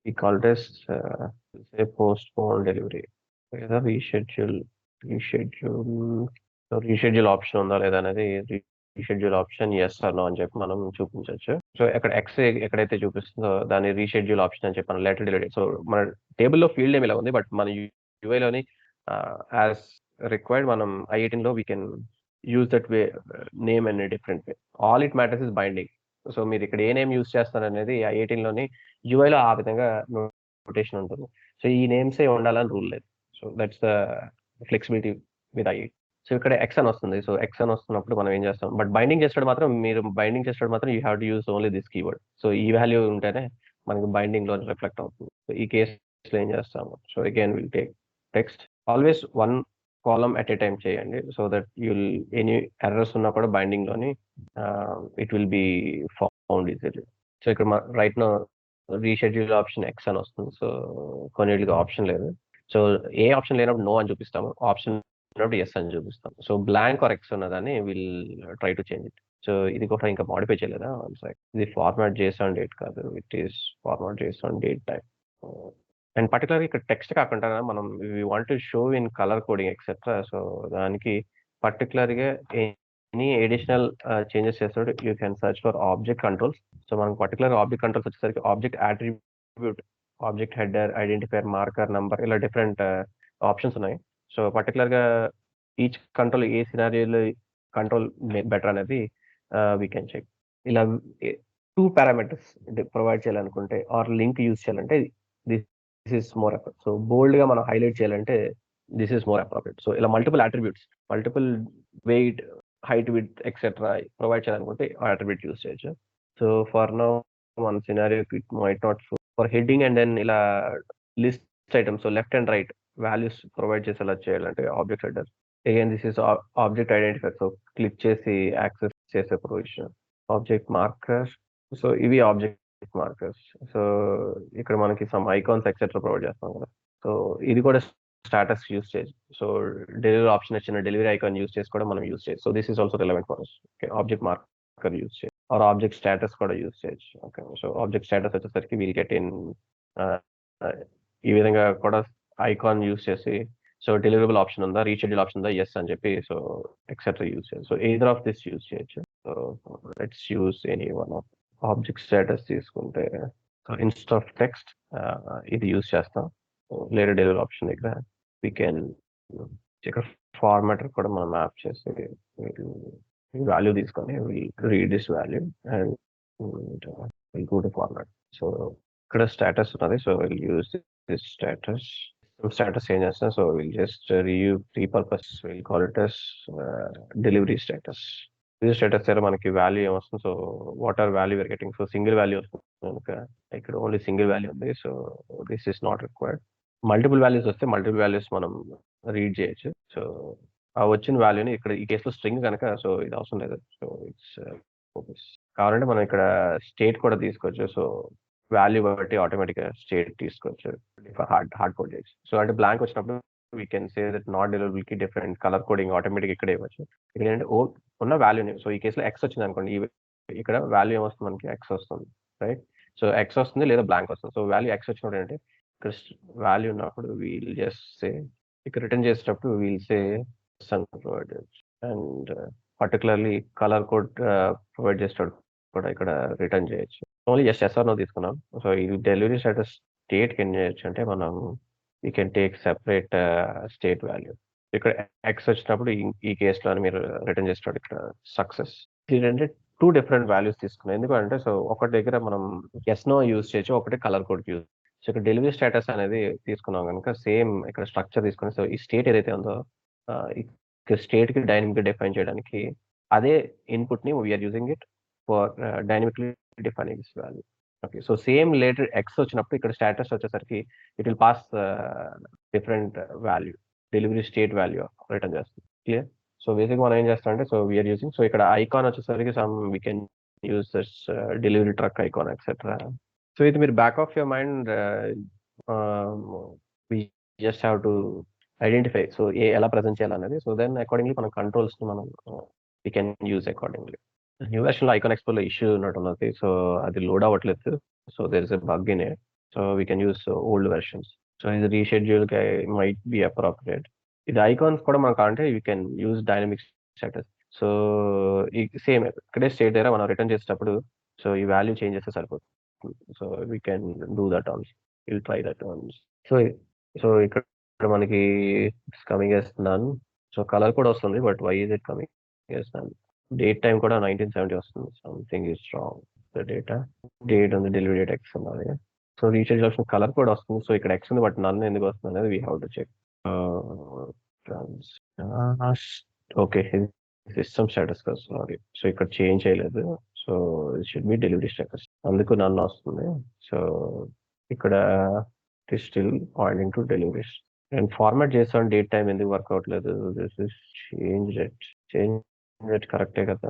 ఈ కాల్ టెస్ట్ పోస్ట్పోన్ డెలివరీ లేదా రీషెడ్యూల్ రీషెడ్యూల్ ఆప్షన్ ఉందా లేదా అనేది reschedule option yes or no అని చెప్పి మనం చూపించవచ్చు. సో ఇక్కడ X ఎక్కడైతే చూపిస్తుందో దాన్ని రీషెడ్యూల్ ఆప్షన్ అని చెప్పి మనం లెటర్ డెలివరీ. సో మన టేబుల్లో ఫీల్డ్ ఏమి ఇలా ఉంది, బట్ మన UI లోని యాజ్ రిక్వైర్డ్ మనం I18 లో we can use that way name and different way. All it matters is binding. So మీరు ఇక్కడ ఏ నేమ్ యూజ్ చేస్తారు అనేది I18 లోని UI లో ఆ విధంగా నోటేషన్ ఉంటుంది. సో ఈ నేమ్స్ ఏ ఉండాలని రూల్ లేదు. So that's the flexibility with I18. So ఇక్కడ X అని వస్తుంది. సో X అని వస్తున్నప్పుడు మనం ఏం చేస్తాం, బట్ బైండింగ్ చేసేటప్పుడు మాత్రం you have to use only this keyword. So ఈ వాల్యూ ఉంటేనే మనకి బైండింగ్ లో రిఫ్లెక్ట్ అవుతుంది. సో ఈ కేసులో ఏం చేస్తాము? So again will take text. Always one column at a time చేయండి. So that you'll any errors ఉన్నా కూడా బైండింగ్ లోని it will be found easily. So ఇక్కడ right no reschedule option X అని వస్తుంది. సో కొన్నిటికి ఆప్షన్ లేదు. సో ఏ ఆప్షన్ లేనప్పుడు నో అని చూపిస్తాము, ఆప్షన్ yes అని చూపిస్తాం. సో బ్లాంక్ ఆర్ X ఉన్నదాన్ని will try to change it. So ఇది కూడా ఇంకా మాడిఫై చేయలేదా? ఇది ఫార్మాట్ JSON డేట్ కాదు, it is format JSON date type. And particular ఇక్కడ టెక్స్ట్ కాకుండా మనం we want to show in colour coding etcetera. So దానికి పర్టికులర్ గా ఏం ఎనీ అడిషనల్ చేంజెస్ చేస్తాడు you can search for object controls. So మనకు పర్టికులర్ ఆబ్జెక్ట్ కంట్రోల్స్ వచ్చేసరికి object attribute, object header, identifier, marker, number, ఇలా డిఫరెంట్ ఆప్షన్స్ ఉన్నాయి. సో పర్టికులర్గా ఈచ్ కంట్రోల్ ఏ సినారియోలో కంట్రోల్ బెటర్ అనేది వీ కెన్ చెక్. ఇలా 2 పారామీటర్స్ ప్రొవైడ్ చేయాలనుకుంటే ఆర్ లింక్ యూజ్ చేయాలంటే this is more appropriate. So బోల్డ్గా మనం హైలైట్ చేయాలంటే this is more appropriate. So ఇలా multiple attributes, multiple weight, height, width etcetera provide చేయాలనుకుంటే ఆ అట్రిబ్యూట్ యూజ్ చేయొచ్చు. So for now one scenario it might not show for heading and then ఇలా list items, so left and right values provide చేసేలా చేయాలంటే object header. Again this is object identifier, so click చేసి యాక్సెస్ చేసే ప్రొవిజన్. ఆబ్జెక్ట్ మార్కర్, సో ఇవి ఆబ్జెక్ట్ మార్కర్స్. సో ఇక్కడ మనకి సమ్ ఐకాన్స్ ఎక్సెట్రా ప్రొవైడ్ చేస్తాం కదా. సో ఇది కూడా స్టాటస్ యూస్ చేయొచ్చు. సో డెలివరీ ఆప్షన్ వచ్చిన డెలివరీ ఐకాన్ యూస్ చేసి కూడా మనం యూస్ చేయొచ్చు. So this is also relevant for us. Okay, object marker use చేయొచ్చు ఆర్ ఆబ్జెక్ట్ స్టేటస్ కూడా యూస్ చేయొచ్చు. ఓకే, సో ఆబ్జెక్ట్ స్టేటస్ వచ్చేసరికి వీల్ గెట్ ఇన్ ఈ విధంగా కూడా ఐకాన్ యూస్ చేసి, సో డెలివరబుల్ ఆప్షన్ ఉందా, రీషెడ్యూల్ ఆప్షన్ ఉందా, ఎస్ అని చెప్పి సో ఎక్సెట్రా యూస్ చేయొచ్చు. So either of this use చేయొచ్చు. So let's use any one of. Object status తీసుకుంటే ఇన్స్ట్ ఆఫ్ టెక్స్ట్ ఇది యూస్ చేస్తాం. లేదా డెలివరీ ఆప్షన్ దగ్గర వీ కెన్ ఇక్కడ ఫార్మాటర్ కూడా మనం మ్యాప్ చేసి వాల్యూ తీసుకొని read this value and go to format. So ఇక్కడ స్టేటస్ ఉన్నది. So we'll use this status. Status ఏం చేస్తాం, so we'll just repurpose, we'll call it as delivery status. Delivery status దగ్గర మనకి వాల్యూ ఏమొస్తుంది, so what are value we are getting. So single value వస్తుంది కనుక ఇక్కడ ఓన్లీ సింగిల్ వాల్యూ ఉంది. So this is not required. Multiple values వస్తే మల్టిపుల్ వాల్యూస్ మనం రీడ్ చేయొచ్చు. సో ఆ వచ్చిన వాల్యూని ఇక్కడ ఈ కేసులో స్ట్రింగ్ కనుక సో ఇది అవసరం లేదు. సో ఇట్స్ కావాలంటే మనం ఇక్కడ స్టేట్ కూడా తీసుకోవచ్చు. సో వాల్యూ బట్టి ఆటోమేటిక్గా స్టేట్ తీసుకోవచ్చు హార్డ్ కోడ్ చేయొచ్చు. సో అంటే బ్లాంక్ వచ్చినప్పుడు we can say that not deliverable కి డిఫరెంట్ కలర్ కోడింగ్ ఆటోమేటిక్ ఇక్కడ ఇవ్వచ్చు. ఇక్కడ ఏంటంటే ఉన్న వాల్యూని, సో ఈ కేసులో ఎక్స్ వచ్చింది అనుకోండి, ఇక్కడ వాల్యూ ఏమొస్తుంది మనకి, ఎక్స్ వస్తుంది, రైట్. సో ఎక్స్ వస్తుంది లేదా బ్లాంక్ వస్తుంది. సో వాల్యూ ఎక్స్ వచ్చినప్పుడు ఏంటంటే ఇక్కడ వాల్యూ ఉన్నప్పుడు వీల్ జస్ట్ సే, ఇక్కడ రిటర్న్ చేసేటప్పుడు వీల్ సే ప్రొవైడ్ చేయొచ్చు. And particularly colour code provide చేసేటప్పుడు కూడా ఇక్కడ రిటర్న్ చేయొచ్చు. ఓన్లీ జస్ట్ ఎస్ఆర్ నో తీసుకున్నాం. సో ఈ డెలివరీ స్టేటస్ స్టేట్కి ఏం చేయొచ్చు అంటే మనం you can take separate state value. ఇక్కడ ఎక్స్ వచ్చినప్పుడు ఈ కేసులో మీరు రిటర్న్ చేసేటప్పుడు ఇక్కడ సక్సెస్. ఏంటంటే 2 డిఫరెంట్ వాల్యూస్ తీసుకున్నాం. ఎందుకంటే సో ఒకటి దగ్గర మనం ఎస్ నో యూజ్ చేయొచ్చు, ఒకటి కలర్ కోడ్ యూజ్. సో ఇక్కడ డెలివరీ స్టేటస్ అనేది తీసుకున్నాం కనుక సేమ్ ఇక్కడ స్ట్రక్చర్ తీసుకుని, సో ఈ స్టేట్ ఏదైతే ఉందో ఇక్కడ స్టేట్ కి డైనమిక్ గా డిఫైన్ చేయడానికి అదే ఇన్పుట్ ని we're using it for dynamically defining this value. Okay, so same later X వచ్చినప్పుడు ఇక్కడ స్టేటస్ వచ్చేసరికి it will pass different value, delivery state value return చేస్తుంది. క్లియర్. సో బేసిక్ మనం ఏం చేస్తాం అంటే సో వీఆర్ యూజింగ్, సో ఇక్కడ ఐకాన్ వచ్చేసరికి some we can use this delivery truck icon etcetera. So ఇది మీరు back of your mind we just have to identify so ఎలా ప్రజెంట్ చేయాలనేది. సో దెన్ అకార్డింగ్లీ మనం కంట్రోల్స్ ని మనం we can use accordingly. New version లో ఐకాన్ ఎక్స్ప్లోర్ లో ఇష్యూ ఉన్నట్టు ఉన్నది. సో అది లోడ్ అవ్వట్లేదు. So there is a bug in it. So we can use old versions. So ఇది రీషెడ్యూల్ మైట్ బి అప్రోప్రియేట్. ఇది ఐకాన్స్ కూడా మనకు అంటే you can use dynamic status. So ఈ సేమ్ ఇక్కడే స్టేట్ దగ్గర మనం రిటర్న్ చేసేటప్పుడు సో ఈ వాల్యూ చేంజ్ చేస్తే సరిపోతుంది. So we can do that also. We'll try that also. So ఇక్కడ మనకి it's coming as none. So colour కూడా వస్తుంది, but why is it coming as none. Date time కూడా 1970 వస్తుంది. Something is wrong. The data date ఉంది, డెలివరీ డేట్ ఎక్స్ ఉన్నది. సో రీఛార్జ్ ఆప్షన్ కలర్ కూడా వస్తుంది. సో ఇక్కడ ఎక్స్ ఉంది, బట్ నన్ ఎందుకు వస్తుంది అనేది we have to check. Okay, system status కదా, సారీ. సో ఇక్కడ చేంజ్ చేయలేదు. So it should be delivery status, అందుకు నన్ను వస్తుంది. సో ఇక్కడ it is still pointing to deliveries. And format చేస్తాను, డేట్ టైం ఎందుకు వర్క్ అవ్వట్లేదు. దిస్ ఇస్ చేంజ్ కరెక్టే కదా.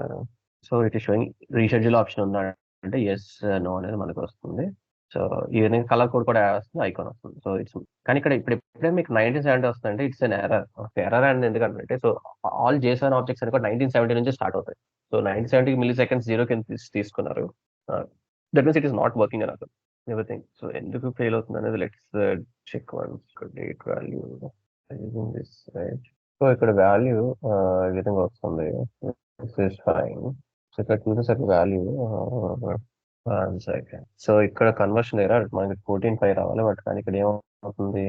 So it is showing reschedule option ఉందా అంటే ఎస్ నో అనేది మనకు వస్తుంది. సో ఈ విధంగా కలర్ కోడ్ కూడా వస్తుంది, ఐకాన్ వస్తుంది. సో ఇట్స్ కానీ ఇక్కడ ఎప్పుడైతే మీకు 1970 వస్తుందంటే ఇట్స్ ఎన్ ఎర్రర్. ఎర్రర్ అని ఎందుకంటే సో ఆల్ జేసన్ ఆబ్జెక్ట్స్ అని కూడా 1970 నుంచి స్టార్ట్ అవుతాయి. సో 1970 మిల్లీ సెకండ్స్ 0 కింద తీసుకున్నారు. That means it is not working అని అర్థం. ఎవ్రీథింగ్. సో ఎందుకు ఫెయిల్ అవుతుంది అనేది let's check once. Date value using this right. So ఇక్కడ వాల్యూ ఈ విధంగా వస్తుంది. This is fine. సో ఇక్కడ చూసేసరికి వాల్యూ సెకండ్. సో ఇక్కడ కన్వర్షన్ ఎర్రర్ మనకి 14.5 రావాలి, బట్ కానీ ఇక్కడ ఏమవుతుంది,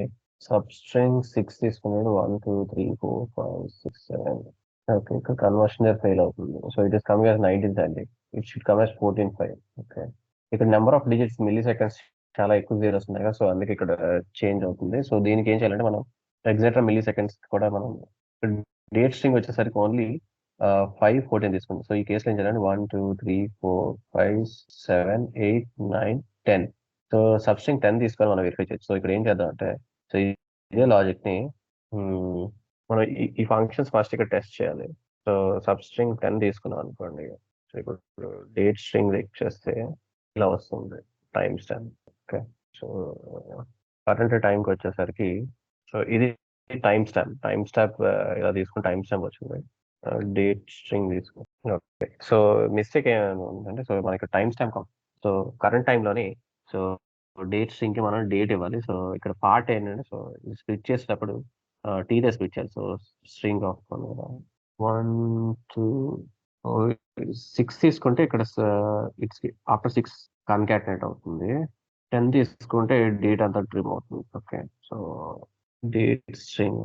సబ్ స్ట్రింగ్ 6 తీసుకున్నాడు, 1 2 3 4 5 6 7. ఓకే, ఇక్కడ కన్వర్షన్ ఎర్రర్ ఫెయిల్ అవుతుంది. So it is coming as 19 అండి, it should come as 14.5. Okay, ఇక్కడ number of digits milliseconds చాలా ఎక్కువ జీరోస్ ఉన్నాయి కదా, సో అందుకే ఇక్కడ చేంజ్ అవుతుంది. సో దీనికి ఏం చేయాలంటే మనం ఎగ్జాక్ట్ మిల్లీ సెకండ్స్ కూడా మనం డేట్ స్ట్రింగ్ వచ్చేసరికి ఓన్లీ 5 14 తీసుకుంది. సో ఈ కేసులో ఏం చేయాలంటే 1 2 3 4 5 7 8 9 10. సో సబ్ స్ట్రింగ్ 10 తీసుకొని మనం వెరిఫై చేయొచ్చు. సో ఇక్కడ ఏం చేద్దాం అంటే, సో ఇదే లాజిక్ ని మనం ఈ ఫంక్షన్స్ ఫస్ట్ ఇక్కడ టెస్ట్ చేయాలి. సో సబ్ స్ట్రింగ్ 10 తీసుకున్నాం అనుకోండి. సో ఇప్పుడు డేట్ స్ట్రింగ్ చెక్ చేస్తే ఇలా వస్తుంది, timestamp. Okay, so current టైంకి వచ్చేసరికి, సో ఇది టైం స్టాంప్ ఇలా తీసుకుని టైం స్టాంప్ వచ్చింది. డేట్ స్ట్రింగ్ తీసుకుని, ఓకే. సో మిస్టేక్ ఏమంటే, సో మనకి టైం స్టాంప్, సో కరెంట్ టైంలోని, సో డేట్ స్ట్రింగ్ కి మనం డేట్ ఇవ్వాలి. సో ఇక్కడ పార్ట్ ఏంటంటే, సో స్ప్లిట్ చేసేటప్పుడు టీదే స్ప్లిట్ చేయాలి. సో స్ట్రింగ్ ఆఫ్ 1 2 6 తీసుకుంటే ఇక్కడ ఇట్స్ ఆఫ్టర్ 6 కన్కాటినేట్ అవుతుంది. 10 తీసుకుంటే డేట్ అంతా ట్రిమ్ అవుతుంది. ఓకే, సో డేట్ స్ట్రింగ్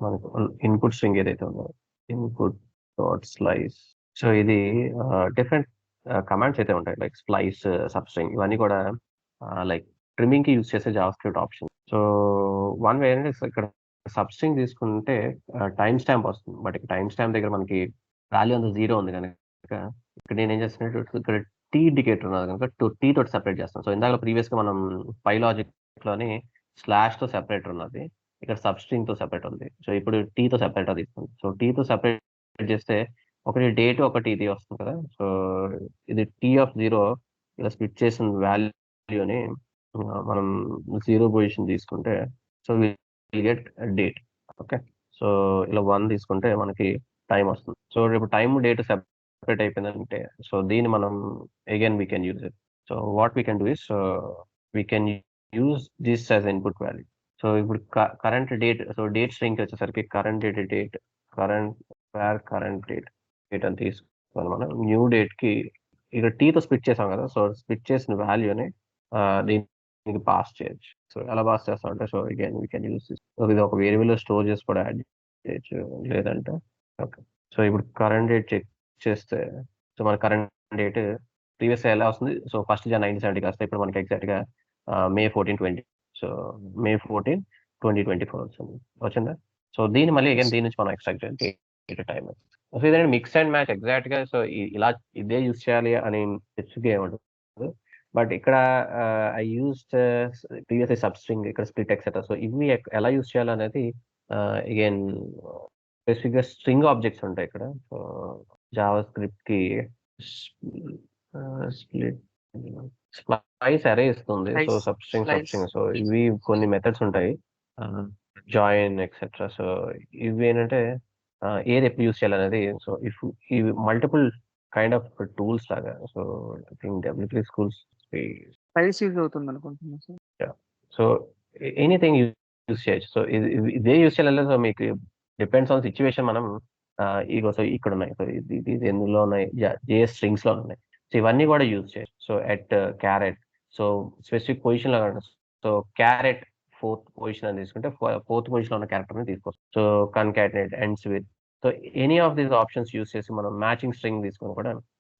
మనకు ఇన్పుట్ స్ట్రింగ్ ఏదైతే ఉందో, ఇన్పుట్ డాట్ స్లైస్. సో ఇది డిఫరెంట్ కమాండ్స్ అయితే ఉంటాయి, లైక్ స్ప్లైస్, సబ్ స్ట్రింగ్, ఇవన్నీ కూడా లైక్ ట్రిమ్మింగ్ కి యూజ్ చేసే Java script option. So one way అంటే, ఇక్కడ సబ్ స్ట్రింగ్ తీసుకుంటే టైం స్టాంప్ వస్తుంది, బట్ ఇక్కడ టైం స్టాంప్ దగ్గర మనకి వాల్యూ అంత 0 ఉంది కనుక ఇక్కడ నేను ఏం చేస్తున్నట్టు, ఇక్కడ టీ ఇండికేటర్ ఉన్నది కనుక టీ తోటి సెపరేట్ చేస్తాను. సో ఇందాక ప్రీవియస్ గా మనం పై లాజిక్ లోని స్లాష్ తో సెపరేటర్ ఉన్నది, ఇక్కడ సబ్ స్ట్రింగ్ తో సెపరేట్ ఉంది. సో ఇప్పుడు టీ తో సెపరేటర్ తీసుకుంది. సో టీ తో సెపరేట్ చేస్తే ఒకటి డేట్, ఒకటి ఇది వస్తుంది కదా. సో ఇది టీ ఆఫ్ 0 ఇలా స్ప్లిట్ చేసిన వాల్యూని మనం 0 పొజిషన్ తీసుకుంటే, so will get date. Okay, so ఇలా 1 తీసుకుంటే మనకి టైం వస్తుంది. సో ఇప్పుడు టైం డేట్ సెపరేట్ అయిపోయిందంటే, సో దీన్ని మనం again we can use it. So what we can do is, we can use this as input value. So ఇప్పుడు current date, so date string వచ్చేసరికి కరెంట్ డేట్ కరెంట్ డేట్ అని తీసుకొని మనం న్యూ డేట్ కి ఇక్కడ టీతో స్ప్లిట్ చేసాం కదా. సో స్ప్లిట్ చేసిన వాల్యూని దీనికి పాస్ చేయొచ్చు. సో ఎలా పాస్ చేస్తాం అంటే, so again we can use this. ఇది ఒక వేరియబుల్ లో స్టోర్ చేసి కూడా యాడ్ చేయొచ్చు, లేదంటే ఓకే. సో ఇప్పుడు కరెంట్ డేట్ చెక్ చేస్తే, సో మన కరెంట్ డేట్ ప్రీవియస్ ఎలా వస్తుంది, సో ఫస్ట్ జన్ 1970 కాస్తే ఇప్పుడు మనకి ఎగ్జాక్ట్ గా May 14 20. సో May 14 2024 వచ్చిందా. సో దీన్ని మళ్ళీ అగైన్ దీని నుంచి మనం ఎక్స్ట్రాక్ట్ చేయాలి టైం. సో ఇదే మిక్స్ అండ్ మ్యాచ్ ఎగ్జాక్ట్ గా. సో ఇలా ఇదే యూజ్ చేయాలి అని స్పెసిఫిక్ ఏముంటుంది, బట్ ఇక్కడ I use previous sub string, ఇక్కడ స్ప్లిట్ ఎక్సెట్రా. సో ఇవి ఎలా యూజ్ చేయాలి అనేది అగైన్ స్పెసిఫిక్ గా స్ట్రింగ్ ఆబ్జెక్ట్స్ ఉంటాయి ఇక్కడ. సో జావా స్క్రిప్ట్ కి స్ప్లిట్ స్ప్లైస్ అరే ఇస్తుంది. సో సబ్ స్ట్రింగ్, సో ఇవి కొన్ని మెథడ్స్ ఉంటాయి, జాయిన్ ఎక్సెట్రా. సో ఇవి ఏంటంటే ఏది ఎప్పుడు యూస్ చేయాలనేది. సో ఇఫ్ ఇవి మల్టిపుల్ కైండ్ ఆఫ్ టూల్స్ లాగా. So I think WP schools use అవుతుంది అనుకుంటున్నాను సార్. సో ఎనీథింగ్ యూస్ చేయొచ్చు. సో ఇదే యూస్ చేయాలి. సో మీకు డిపెండ్స్ ఆన్ సిచ్యువేషన్. మనం ఇగో సో ఇక్కడ ఉన్నాయి, సో ఇది ఎందులో ఉన్నాయి, జేఎస్ స్ట్రింగ్స్ లో ఉన్నాయి. సో ఇవన్నీ కూడా యూజ్ చేయొచ్చు. So at carrot, so specific position లాగా. సో క్యారెట్ 4th పొజిషన్ అని తీసుకుంటే 4th పొజిషన్ లో ఉన్న క్యారెక్టర్ ని తీసుకోవచ్చు. So concatenate ends with. So any of these options use చేసి మనం మ్యాచింగ్ స్ట్రింగ్ తీసుకొని కూడా,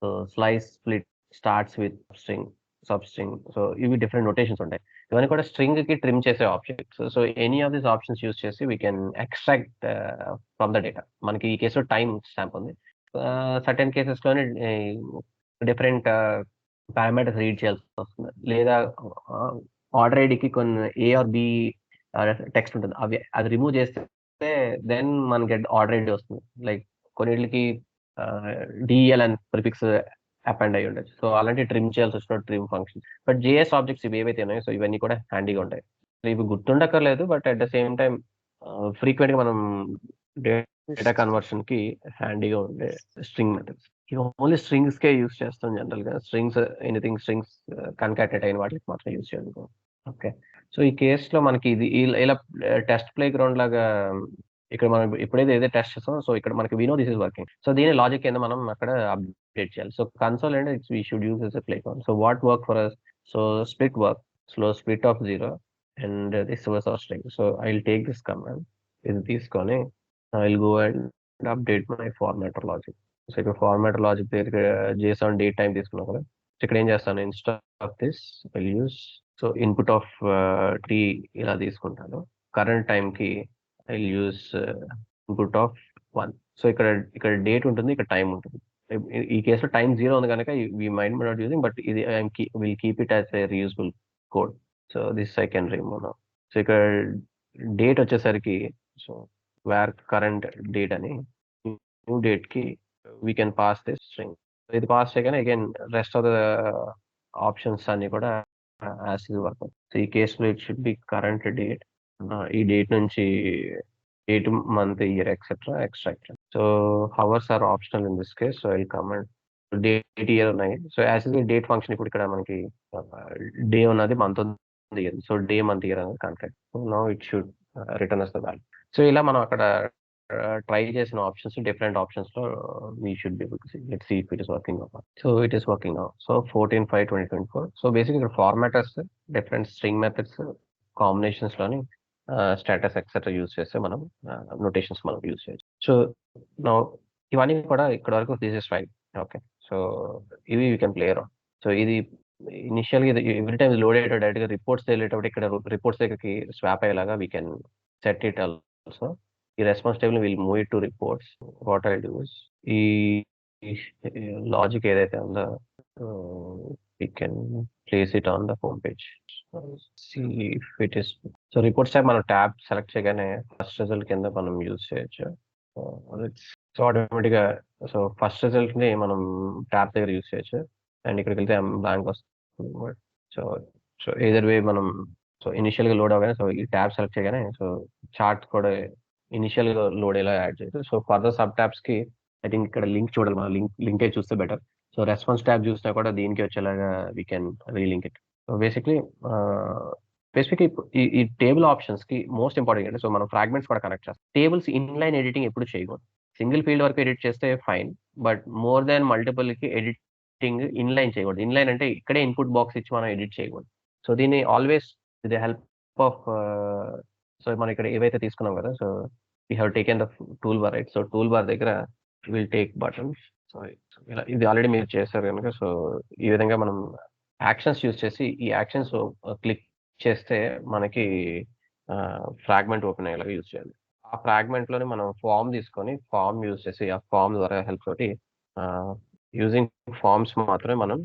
so slice split starts with string, sub string. So ఇవి డిఫరెంట్ నోటేషన్స్ ఉంటాయి. ఇవన్నీ కూడా స్ట్రింగ్ కి ట్రిమ్ చేసే options. So any of these options use చేసి we can extract from the data. మనకి ఈ కేసులో టైం స్టాంప్ ఉంది. సర్టెన్ కేసెస్ లోనే డిఫరెంట్ పారామీటర్స్ రీడ్ చేయాల్సి వస్తుంది, లేదా ఆర్డర్ ఐడికి కొన్ని ఏ ఆర్ బి టెక్స్ట్ ఉంటుంది, అది రిమూవ్ చేస్తే దెన్ మనకి ఆర్డర్ ఐడి వస్తుంది. లైక్ కొన్నిటికి డిఎల్ అని ప్రిఫిక్స్ అపెండ్ అయ్యి ఉండొచ్చు. సో అలాంటి ట్రిమ్ చేయాల్సి వచ్చిన trim function. But JS objects ఇవి ఏవైతే ఉన్నాయో, సో ఇవన్నీ కూడా హ్యాండీగా ఉంటాయి. సో ఇవి గుర్తుండక్కర్లేదు, but at the same time frequent గా మనం డేటా కన్వర్షన్ కి హ్యాండీగా ఉండే స్ట్రింగ్ మెథడ్స్. ఇవి ఓన్లీ స్ట్రింగ్స్ కే యూస్ చేస్తాం జనరల్ గా. స్ట్రింగ్స్ ఎనీథింగ్ స్ట్రింగ్స్ కన్కాటెట్ అయిన వాటికి మాత్రం యూస్ చేయాలి. ఓకే, సో ఈ కేసులో మనకి ఇది ఇలా టెస్ట్ ప్లే గ్రౌండ్ లాగా ఇక్కడ మనం ఎప్పుడైతే ఏదైతే టెస్ట్ చేస్తామో సో ఇక్కడ మనకి we know this is working. So దీని లాజిక్ కింద మనం అక్కడ అప్డేట్ చేయాలి. సో కన్సోల్ అంటే we should use as a play con. So what work for us? So split work. So split of 0 and this was or string. So I will take this command. ఇది తీసుకొని I will go and update my formatter logic. So ఇక్కడ ఫార్మాటర్ లాజిక్ దగ్గర JSON డేట్ టైం తీసుకున్నాం కదా. సో ఇక్కడ ఏం చేస్తాను, instead of this I will use so input of t ఇలా తీసుకుంటాను. కరెంట్ టైం కి I will use input of 1. So ఇక్కడ డేట్ ఉంటుంది, ఇక్కడ టైం ఉంటుంది. ఈ కేసులో టైం 0 ఉంది కనుక వి మైండ్ నాట్ యూజింగ్, బట్ ఇది will keep it as a reusable code. So this I can remove now. So ఇక్కడ డేట్ వచ్చేసరికి సో వేర్ కరెంట్ డేట్ అని న్యూ డేట్ కి we can pass this string. ఇది పాస్ చేయగానే again rest of the options అన్ని కూడా యాజ్ ఇది వర్క్. సో ఈ కేసులో it should B current date. ఈ డేట్ నుంచి date, month, year etcetera extract. So hours are optional in this case. So I comment date, year ఉన్నాయి. So as is date function ఇప్పుడు ఇక్కడ మనకి డే ఉన్నది, మంత్ ఉంది. సో డే, మంత్, ఇయర్ అనేది contact. So now it should return us the value. So ఇలా మనం అక్కడ ట్రై చేసిన ఆప్షన్స్, డిఫరెంట్ ఆప్షన్స్ లో we should be able to see. Let's see if it is working. So it is working now. So 14/5/2024. So basic ఇక్కడ ఫార్మాటర్స్, డిఫరెంట్ స్ట్రింగ్ మెథడ్స్, కాంబినేషన్స్ లోని స్టేటస్ ఎక్సెట్రా యూజ్ చేస్తే మనం నోటేషన్స్ మనం యూజ్ చేయొచ్చు. సో నౌ ఇవన్నీ కూడా ఇక్కడ వరకు this is fine. Okay, so ఇవి you can play around. So ఇది ఇనిషియల్ గా ఎవ్రీ టైం లోడ్ అయ్యేటప్పుడు డైరెక్ట్ గా రిపోర్ట్స్ వెళ్ళేటప్పుడు ఇక్కడ రిపోర్ట్స్ దగ్గరికి స్వాప్ అయ్యేలాగా we can set it also. ఈ response table will move it to reports. What I do is ఈ లాజిక్ ఏదైతే ఉందో we can place it on the home page. See if it is. So reports type మనం ట్యాబ్ సెలెక్ట్ చేయగానే ఫస్ట్ రిజల్ట్ కింద మనం యూజ్ చేయొచ్చు. సో ఆటోమేటిక్ గా సో ఫస్ట్ రిజల్ట్ ని మనం ట్యాబ్ దగ్గర యూజ్ చేయొచ్చు. అండ్ ఇక్కడికి వెళ్తే బ్లాంక్ వస్తుంది. సో సో ఏదర్ వే మనం సో ఇనిషియల్ గా లోడ్ అవగానే సో ఈ ట్యాబ్ సెలెక్ట్ చేయగానే సో చార్ట్ కూడా ఇనిషియల్ గా లోడ్ ఎలా యాడ్ చేయొచ్చు. సో ఫర్దర్ సబ్ ట్యాబ్స్ కి ఐ థింక్ ఇక్కడ లింక్ చూడాలి, మనం లింకే చూస్తే బెటర్. సో రెస్పాన్స్ ట్యాబ్ చూసినా కూడా దీనికి వచ్చేలాగా we can relink it. So basically specific ఈ టేబుల్ ఆప్షన్స్ కి మోస్ట్ ఇంపార్టెంట్ అంటే సో మనం ఫ్రాగ్మెంట్స్ కూడా కనెక్ట్ చేస్తాం. టేబుల్స్ ఇన్లైన్ ఎడిటింగ్ ఎప్పుడు చేయకూడదు. సింగిల్ ఫీల్డ్ వరకు ఎడిట్ చేస్తే fine, but more than multiple కి ఎడిటింగ్ ఇన్లైన్ చేయకూడదు. ఇన్లైన్ అంటే ఇక్కడే ఇన్పుట్ బాక్స్ ఇచ్చి మనం ఎడిట్ చేయకూడదు. సో దీన్ని always with the help of so మనం ఇక్కడ ఏవైతే తీసుకున్నాం కదా, so we have taken the tool bar, right. So tool bar దగ్గర విల్ టేక్ బటన్స్. సో ఇలా ఇది ఆల్రెడీ మీరు చేశారు కనుక సో ఈ విధంగా మనం యాక్షన్స్ యూజ్ చేసి ఈ యాక్షన్స్ క్లిక్ చేస్తే మనకి ఫ్రాగ్మెంట్ ఓపెన్ అయ్యేలాగా యూజ్ చేయాలి. ఆ ఫ్రాగ్మెంట్ లోని మనం ఫామ్ తీసుకొని ఫామ్ యూజ్ చేసి ఆ ఫామ్ ద్వారా హెల్ప్ తోటి యూజింగ్ ఫార్మ్స్ మాత్రమే మనం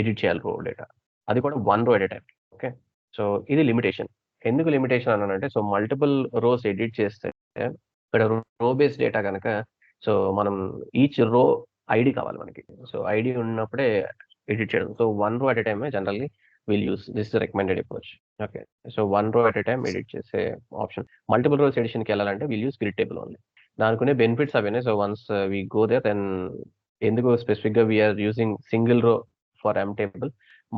ఎడిట్ చేయాలి రో డేటా. అది కూడా 1 row at a time. Okay, so ఇది లిమిటేషన్. ఎందుకు లిమిటేషన్ అన్నానంటే సో మల్టిపుల్ రోస్ ఎడిట్ చేస్తే ఇక్కడ రో బేస్డ్ డేటా కనుక సో మనం ఈచ్ రో ఐడి కావాలి మనకి. సో ఐడి ఉన్నప్పుడే ఎడిట్ చేయడం. So 1 row at a time generally will use this recommended approach. Okay, so 1 row at a time edit చేసే ఆప్షన్. మల్టిపుల్ రోస్ ఎడిషన్కి వెళ్ళాలంటే will use grid table only. దానికి బెనిఫిట్స్ అవన్నీ. So once we go there then ఎందుకు స్పెసిఫిక్ గా we're using single row for M table,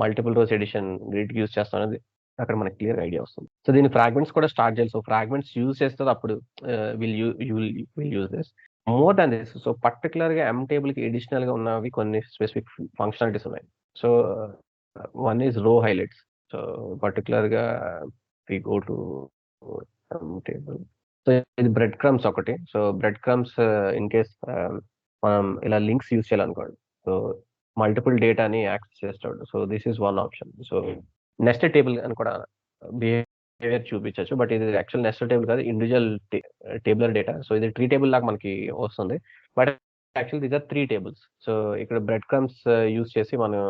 multiple rows edition grid use చేస్తాం అనేది అక్కడ మనకి క్లియర్ ఐడియా వస్తుంది. సో దీని ఫ్రాగ్మెంట్స్ కూడా స్టార్ట్ చేయాలి. సో ఫ్రాగ్మెంట్స్ యూజ్ చేస్తుంది అప్పుడు we'll use this more than this. So particular గా ఎం టేబుల్ కి అడిషనల్ గా ఉన్నవి కొన్ని స్పెసిఫిక్ ఫంక్షనాలిటీస్ ఉన్నాయి. So one is row highlights. So particular గా we go to M table. So ఇది బ్రెడ్ క్రమ్స్ ఒకటి. So breadcrumbs in case మనం ఇలా లింక్స్ యూజ్ చేయాలనుకోండి, సో మల్టిపుల్ డేటాని యాక్సెస్ చేస్తాడు. So this is one option. So nested table అని కూడా బిహేవియర్ చూపించవచ్చు, బట్ ఇది యాక్చువల్ నెస్టెడ్ టేబుల్ కాదు, ఇండివిజువల్ టేబులర్ డేటా. సో ఇది 3 టేబుల్ లాగా మనకి వస్తుంది, but actual these are 3 tables. So ఇక్కడ బ్రెడ్ క్రమ్స్ యూజ్ చేసి మనం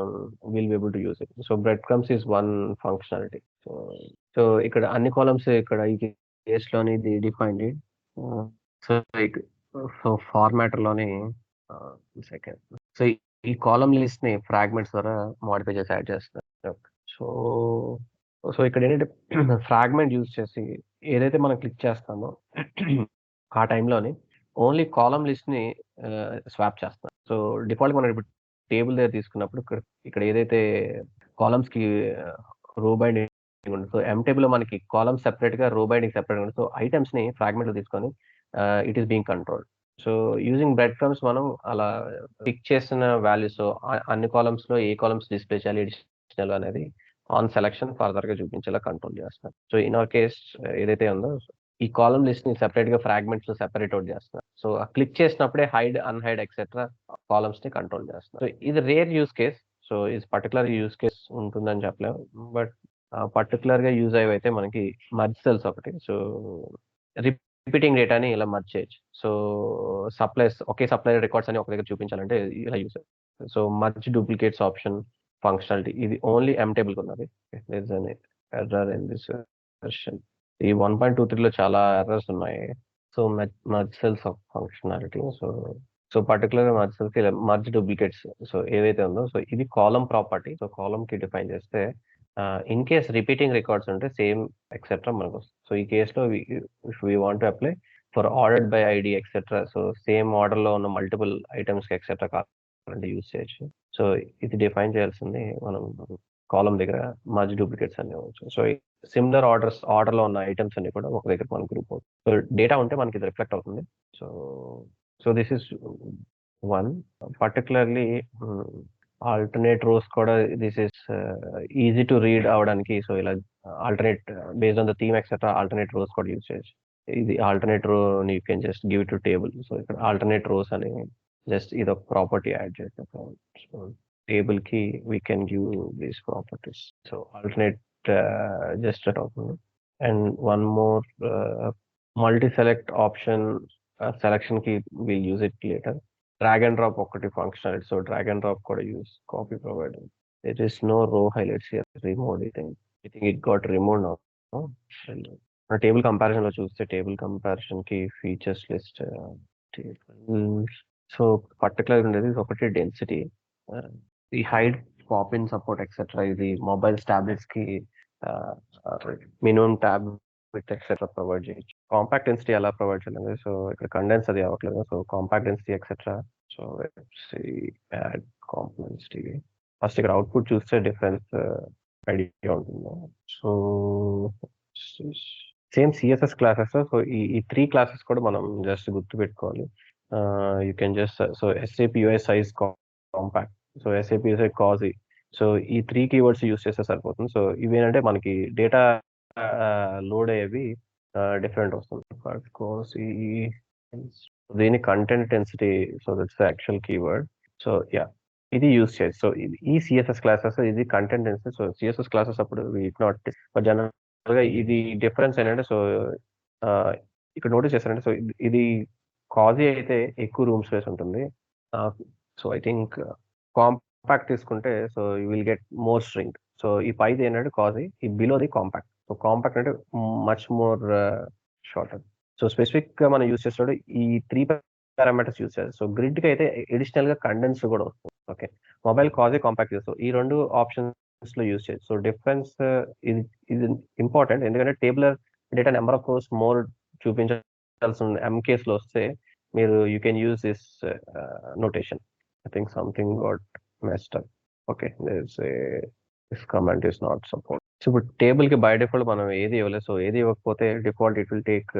will be able to use it. So bread crumbs is one functionality. So ఇక్కడ అన్ని కాలమ్స్ ఇక్కడ ఈ కేస్ లోని ఇది డిఫైన్డ్. సో ఫార్మాటర్ లోని సెకండ్. సో ఈ కాలమ్ లిస్ట్ ని ఫ్రాగ్మెంట్స్ ద్వారా మోడిఫై చేసి యాడ్ చేస్తారు. సో ఇక్కడ ఏంటంటే ఫ్రాగ్మెంట్ యూజ్ చేసి ఏదైతే మనం క్లిక్ చేస్తామో ఆ టైంలోని ఓన్లీ కాలమ్ లిస్ట్ ని స్వాప్ చేస్తాం. సో డిఫాల్ట్ మనం ఇప్పుడు టేబుల్ దగ్గర తీసుకున్నప్పుడు ఇక్కడ ఏదైతే కాలమ్స్ కి రో బై ఉంటుంది. సో ఎం టేబుల్ లో మనకి కాలమ్ సెపరేట్ గా రో బైండింగ్ సెపరేట్ ఉంటుంది. సో ఐటమ్స్ ని ఫ్రాగ్మెంట్ లో తీసుకొని it is being controlled. So using bread crumbs మనం అలా పిక్ చేసిన వాల్యూస్ అన్ని కాలమ్స్ లో ఏ కాలమ్స్ డిస్ప్లే చేయాలి అడిషనల్ అనేది ఆన్ సెలక్షన్ ఫర్దర్ గా చూపించేలా కంట్రోల్ చేస్తారు. సో ఇన్ అవర్ కేస్ ఏదైతే ఉందో ఈ కాలమ్ లిస్ట్ ని సెపరేట్ గా ఫ్రాగ్మెంట్స్ లో సెపరేట్ అవుట్ చేస్తారు. సో క్లిక్ చేసినప్పుడే హైడ్ అన్హైడ్ ఎక్సెట్రా కాలమ్స్ ని కంట్రోల్ చేస్తారు. సో ఇది రేర్ యూస్ కేస్. సో ఇది పర్టికులర్ యూస్ కేస్ ఉంటుందని చెప్పలేము, బట్ పర్టికులర్ గా యూజ్ అయ్యైతే మనకి మర్జ్ సెల్స్ ఒకటి. సో రిపీటింగ్ డేటాని ఇలా మర్జ్ చేయొచ్చు. సో సప్లైస్ ఒకే సప్లైర్ రికార్డ్స్ అని ఒక దగ్గర చూపించాలంటే ఇలా use. So merge duplicates option functionality ఇది ఓన్లీ ఎం టేబుల్ ఉన్నది. Error in this version. ఈ 1.23 లో చాలా ఎర్రర్స్ ఉన్నాయి. So merge cells of functionality. So particular merge cells merge duplicates so ఏదైతే ఉందో సో ఇది కాలమ్ ప్రాపర్టీ. సో కాలమ్ కి డిఫైన్ చేస్తే ఇన్ కేస్ రిపీటింగ్ రికార్డ్స్ ఉంటే సేమ్ ఎక్సెట్రా మనకు వస్తుంది. సో ఈ కేసులో if we want to apply for ordered by ID etcetera, so same order లో ఉన్న మల్టిపుల్ ఐటమ్స్ కి ఎక్సెట్రా కావాలంటే యూజ్ చేయొచ్చు. సో ఇది డిఫైన్ చేయాల్సింది మనం కాలమ్ దగ్గర మర్జ్ డూప్లికేట్స్ అన్ని అవ్వచ్చు. సో సిమిలర్ ఆర్డర్ లో ఉన్న ఐటమ్స్ అన్ని కూడా ఒక దగ్గర మన గ్రూప్ అవుతుంది. సో డేటా ఉంటే మనకి ఇది రిఫ్లెక్ట్ అవుతుంది. So this is one particularly alternate rows కూడా this is easy to read అవడానికి. సో ఇలా alternate based on the theme etcetera alternate rows కూడా యూజ్ చేయొచ్చు. ఇది alternate row you can just give to table. So ఇక్కడ ఆల్టర్నేట్ రోస్ అని జస్ట్ ఇది ఒక ప్రాపర్టీ యాడ్ చేస్తాం. సో టేబుల్ కి we can give these properties. So alternate just అవుతుంది. And one more multi select option selection కి will use it later. Drag and drop ఒకటి functionality. So drag and drop కూడా use copy provider. There is no row highlights here. Removed it. I think it got removed now. Table comparison లో చూస్తే టేబుల్ కంపారిజన్ కి ఫీచర్స్ లిస్ట్ సో పర్టికులర్ ఉండేది ఒకటి డెన్సిటీ, ఈ hide pop in support etcetera. ఇది మొబైల్స్ టాబ్లెట్స్ కి minimum tab with etcetera provide చేయొచ్చు. కాంపాక్ట్ డెన్సిటీ ఎలా ప్రొవైడ్ చేయాలి. సో ఇక్కడ కండెన్స్ అది అవ్వట్లేదు. So compact density etcetera. So add components first ఇక్కడ అవుట్పుట్ చూస్తే డిఫరెన్స్ ఐడియా ఉంటుంది. So same CSS classes. So ఈ 3 క్లాసెస్ కూడా మనం జస్ట్ గుర్తు పెట్టుకోవాలి. You can just so SAP UI size compact, so SAP UI cozy. So ఈ 3 కీవర్డ్స్ యూస్ చేస్తే సరిపోతుంది. సో ఇవేంటంటే మనకి డేటా లోడ్ అయ్యేవి డిఫరెంట్ వస్తుంది. దీని content density. So that's the actual keyword. So yeah ఇది యూస్ చేయొచ్చు. సో ఈ సిఎస్ఎస్ క్లాసెస్ ఇది content density. So CSS classes అప్పుడు ఇట్ నాట్ జనరల్ గా ఇది డిఫరెన్స్ ఏంటంటే సో ఇక్కడ నోటీస్ చేస్తారంటే సో ఇది కాజీ అయితే ఎక్కువ రూమ్ స్పేస్ ఉంటుంది. సో ఐ థింక్ కాంపాక్ట్ తీసుకుంటే so you will get more string. So ఈ పైది ఏంటంటే కాజీ, ఈ బిలోది కాంపాక్ట్. సో కాంపాక్ట్ అంటే much more shorter. So specific గా మనం యూస్ చేస్తాడు ఈ 3 పారామీటర్స్ యూస్ చేస్తారు. సో గ్రిడ్ కి అయితే అడిషనల్ గా కండెన్స్ కూడా వస్తుంది. ఓకే, మొబైల్ కాజీ కాంపాక్ట్ యూస్. ఈ 2 ఆప్షన్స్ లో యూస్ చేయొచ్చు. సో డిఫరెన్స్ ఇది ఇంపార్టెంట్ ఎందుకంటే tabular data number of rows more చూపించాల్సి ఉంది. ఎంకేస్ లో వస్తే మీరు you can use this notation. I think something got messed up. Okay, this command is not support. So ఇప్పుడు టేబుల్ కి బై డిఫాల్ట్ మనం ఏది ఇవ్వలేదు. సో ఏది ఇవ్వకపోతే default it will take